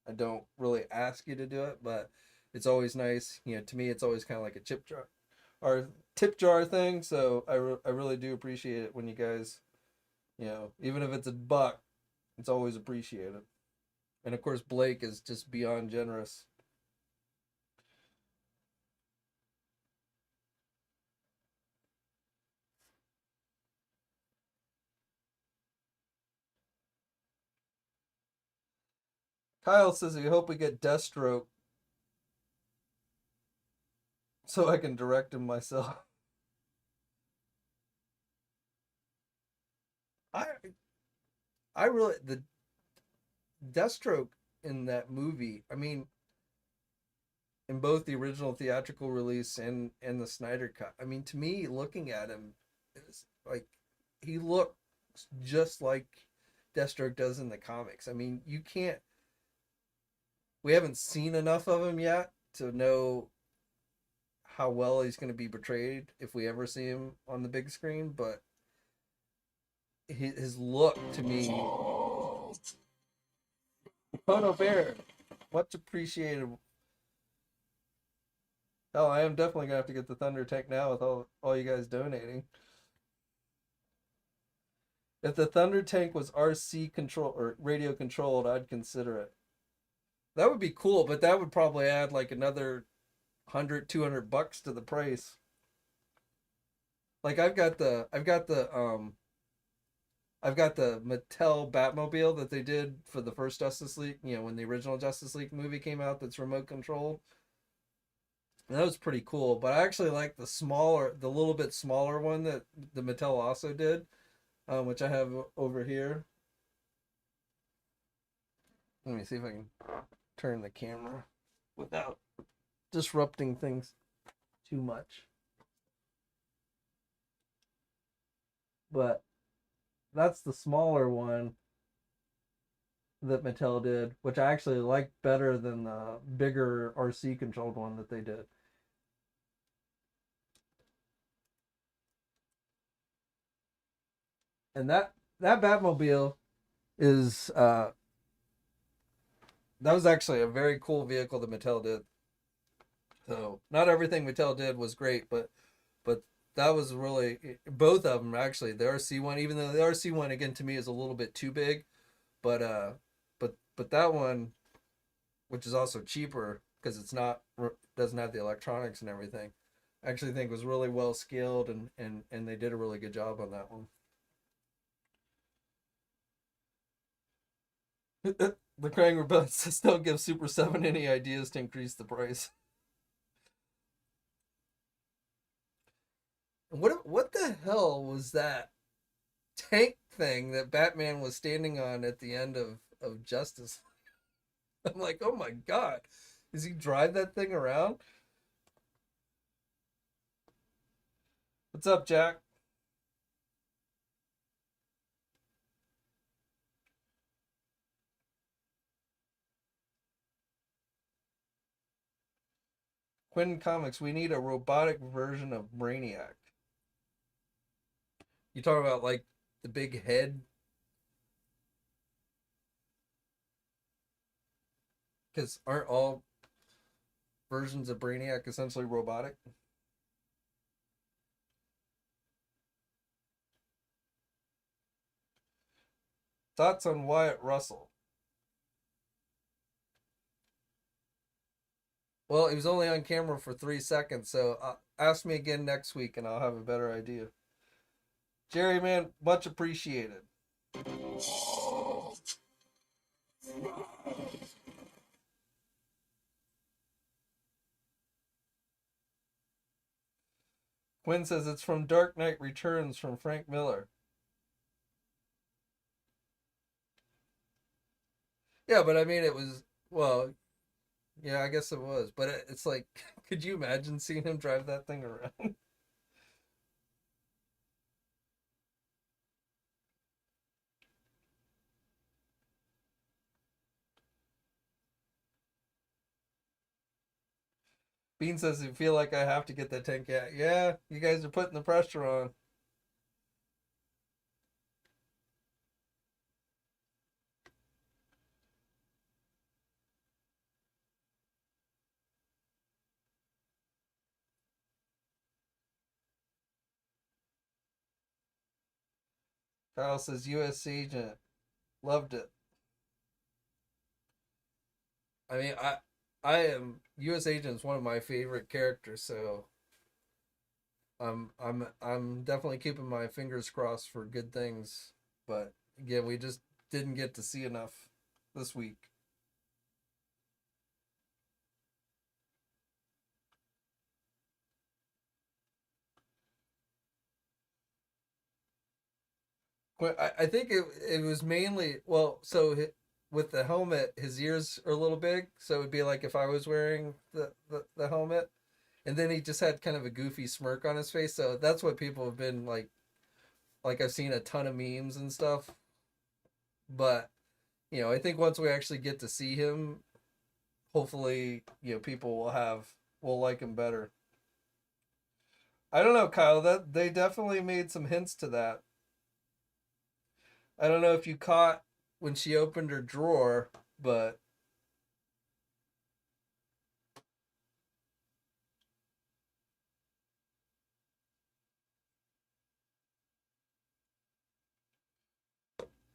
I don't really ask you to do it, but it's always nice. To me, it's always kind of like a chip jar or tip jar thing. So I really do appreciate it when you guys, even if it's a buck, it's always appreciated. And of course, Blake is just beyond generous. Kyle says he hope we get Deathstroke so I can direct him myself. I I really the Deathstroke in that movie. I mean, in both the original theatrical release and the Snyder cut. I mean, to me, looking at him, it's like he looks just like Deathstroke does in the comics. I mean, you can't. We haven't seen enough of him yet to know how well he's going to be portrayed if we ever see him on the big screen. But his look to me, Photo Bear, much appreciated. Oh, I am definitely gonna have to get the Thunder Tank now with all you guys donating. If the Thunder Tank was RC control or radio controlled, I'd consider it. That would be cool, but that would probably add like another 100, $200 to the price. Like I've got the Mattel Batmobile that they did for the first Justice League, when the original Justice League movie came out that's remote controlled. And that was pretty cool, but I actually like the little bit smaller one that the Mattel also did, which I have over here. Let me see if I can turn the camera without disrupting things too much. But that's the smaller one that Mattel did, which I actually like better than the bigger RC controlled one that they did. And that Batmobile is that was actually a very cool vehicle that Mattel did. So not everything Mattel did was great, but that was really both of them actually. The RC one, even though the RC one again to me is a little bit too big, but that one, which is also cheaper because it's not doesn't have the electronics and everything, I actually think was really well scaled and they did a really good job on that one. The Krang Rebellion says don't give Super 7 any ideas to increase the price. What the hell was that tank thing that Batman was standing on at the end of Justice? I'm like, oh my god, does he drive that thing around? What's up, Jack? Quinn Comics, we need a robotic version of Brainiac. You talk about like the big head, because aren't all versions of Brainiac essentially robotic? Thoughts on Wyatt Russell? Well, he was only on camera for 3 seconds, so ask me again next week and I'll have a better idea. Jerry, man, much appreciated. Quinn says it's from Dark Knight Returns from Frank Miller. Yeah, but I mean, it was, well, yeah, I guess it was. But it's like, could you imagine seeing him drive that thing around? Bean says, I feel like I have to get that tank out. Yeah, you guys are putting the pressure on. Kyle says U.S. Agent. Loved it. I mean, I am U.S. Agent is one of my favorite characters, so I'm definitely keeping my fingers crossed for good things. But again, we just didn't get to see enough this week. I think it was mainly well, so with the helmet, his ears are a little big, so it'd be like if I was wearing the helmet, and then he just had kind of a goofy smirk on his face. So that's what people have been like I've seen a ton of memes and stuff. But I think once we actually get to see him, hopefully, people will like him better. I don't know, Kyle. That they definitely made some hints to that. I don't know if you caught when she opened her drawer, but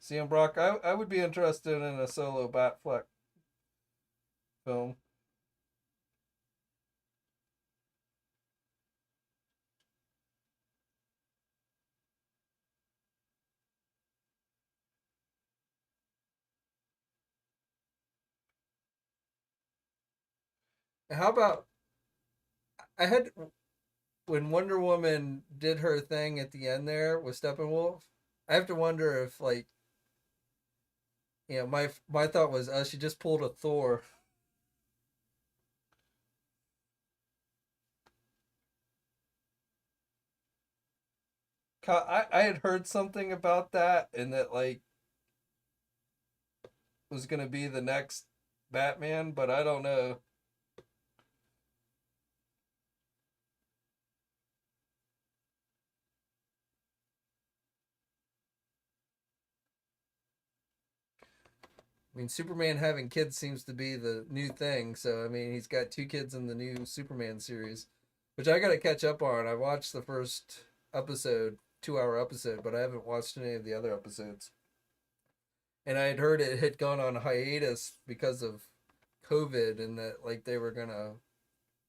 CM Brock, I would be interested in a solo Batfleck film. How about I had when Wonder Woman did her thing at the end there with Steppenwolf? I have to wonder if my thought was she just pulled a Thor. I had heard something about that and that was gonna be the next Batman, but I don't know. I mean, Superman having kids seems to be the new thing. So I mean, he's got two kids in the new Superman series, which I got to catch up on. I watched the first episode, 2 hour episode, but I haven't watched any of the other episodes. And I had heard it had gone on hiatus because of COVID, and that they were gonna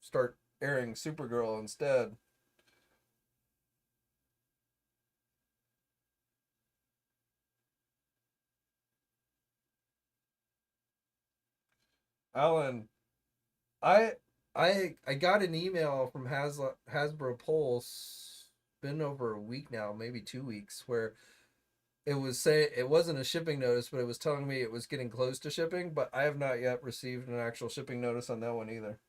start airing Supergirl instead. Alan, I I got an email from Hasbro Pulse. Been over a week now, maybe 2 weeks, where it wasn't a shipping notice, but it was telling me it was getting close to shipping. But I have not yet received an actual shipping notice on that one either.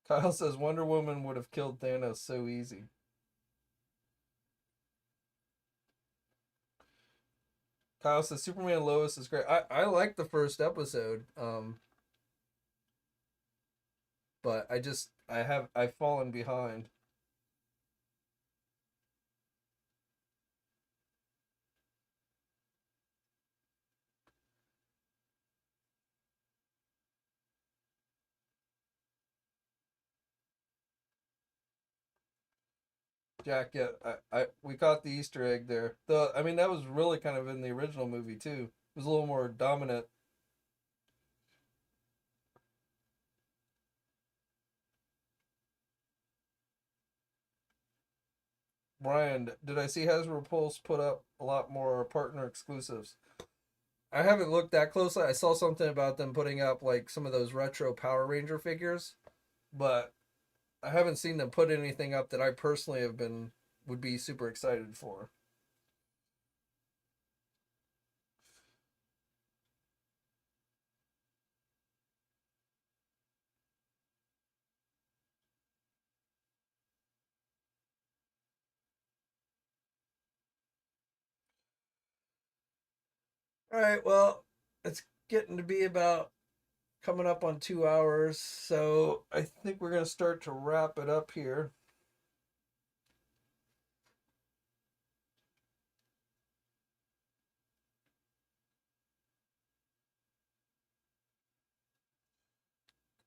Kyle says Wonder Woman would have killed Thanos so easy. Kyle says Superman Lois is great. I like the first episode, but I've fallen behind. Jack, yeah, I we caught the Easter egg there. I mean that was really kind of in the original movie too. It was a little more dominant. Brian, did I see Hasbro Pulse put up a lot more partner exclusives? I haven't looked that closely. I saw something about them putting up some of those retro Power Ranger figures, but I haven't seen them put anything up that I personally would be super excited for. All right, well, it's getting to be about coming up on 2 hours, so I think we're gonna start to wrap it up here.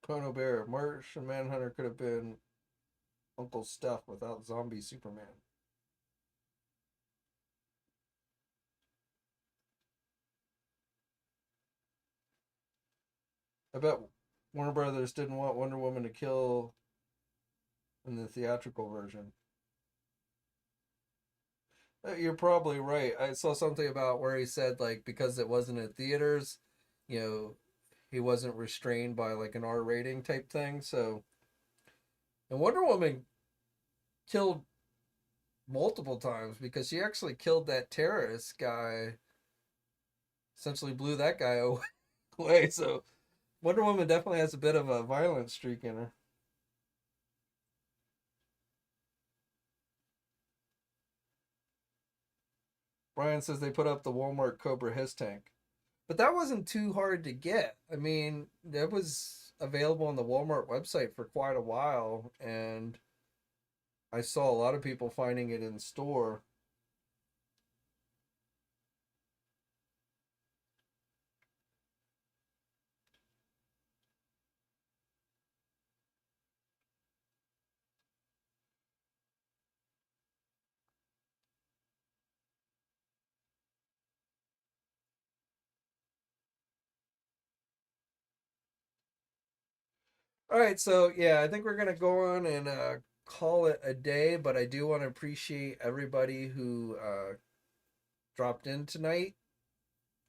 Chrono Bear. Martian Manhunter could have been Uncle Steph without zombie Superman. I bet Warner Brothers didn't want Wonder Woman to kill in the theatrical version. You're probably right. I saw something about where he said, like, because it wasn't in theaters, you know, he wasn't restrained by like an R rating type thing. So, and Wonder Woman killed multiple times because she actually killed that terrorist guy, essentially blew that guy away. So, Wonder Woman definitely has a bit of a violent streak in her. Brian says they put up the Walmart Cobra Hiss tank. But that wasn't too hard to get. I mean, that was available on the Walmart website for quite a while, and I saw a lot of people finding it in store. All right, so yeah, I think we're gonna go on and call it a day. But I do want to appreciate everybody who dropped in tonight.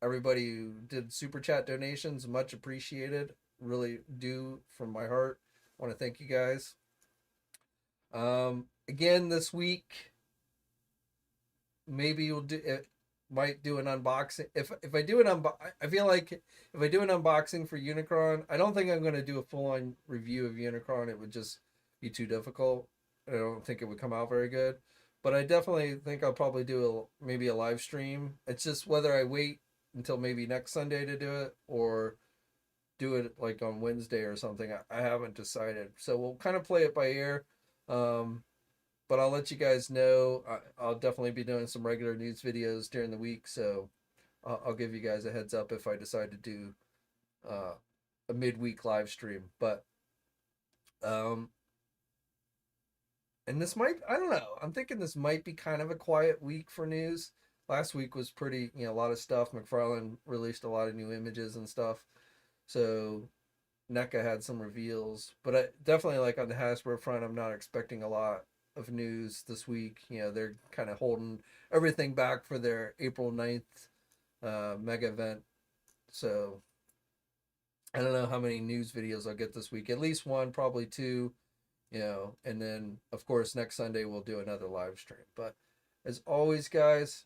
Everybody who did super chat donations, much appreciated. Really do from my heart. I want to thank you guys. Again this week, maybe you'll do it. Might do an unboxing. If I do I feel like if I do an unboxing for Unicron, I don't think I'm going to do a full on review of Unicron. It would just be too difficult. I don't think it would come out very good. But I definitely think I'll probably do maybe a live stream. It's just whether I wait until maybe next Sunday to do it or do it like on Wednesday or something. I haven't decided. So we'll kind of play it by ear. But I'll let you guys know. I'll definitely be doing some regular news videos during the week, so I'll give you guys a heads up if I decide to do a midweek live stream. But and this might, I don't know. I'm thinking this might be kind of a quiet week for news. Last week was pretty, a lot of stuff. McFarlane released a lot of new images and stuff. So NECA had some reveals, but I definitely, like, on the Hasbro front, I'm not expecting a lot of news this week. They're kind of holding everything back for their April 9th mega event. So I don't know how many news videos I'll get this week. At least one, probably two, and then of course next Sunday we'll do another live stream. But as always, guys,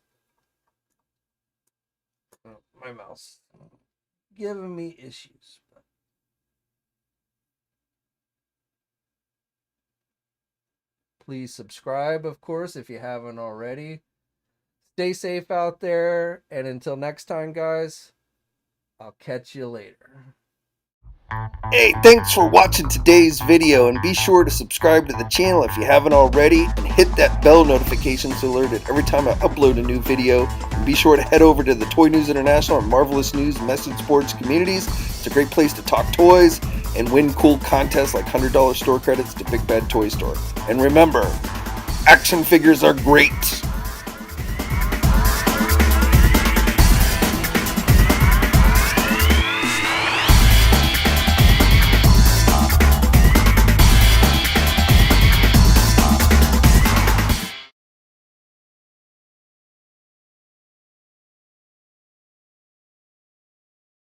my mouse giving me issues. Please subscribe, of course, if you haven't already. Stay safe out there, and until next time, guys, I'll catch you later. Hey, thanks for watching today's video, and be sure to subscribe to the channel if you haven't already, and hit that bell notification so alerted every time I upload a new video. And be sure to head over to the Toy News International and Marvelous News message boards communities. It's a great place to talk toys and win cool contests like $100 store credits to Big Bad Toy Store. And remember, action figures are great.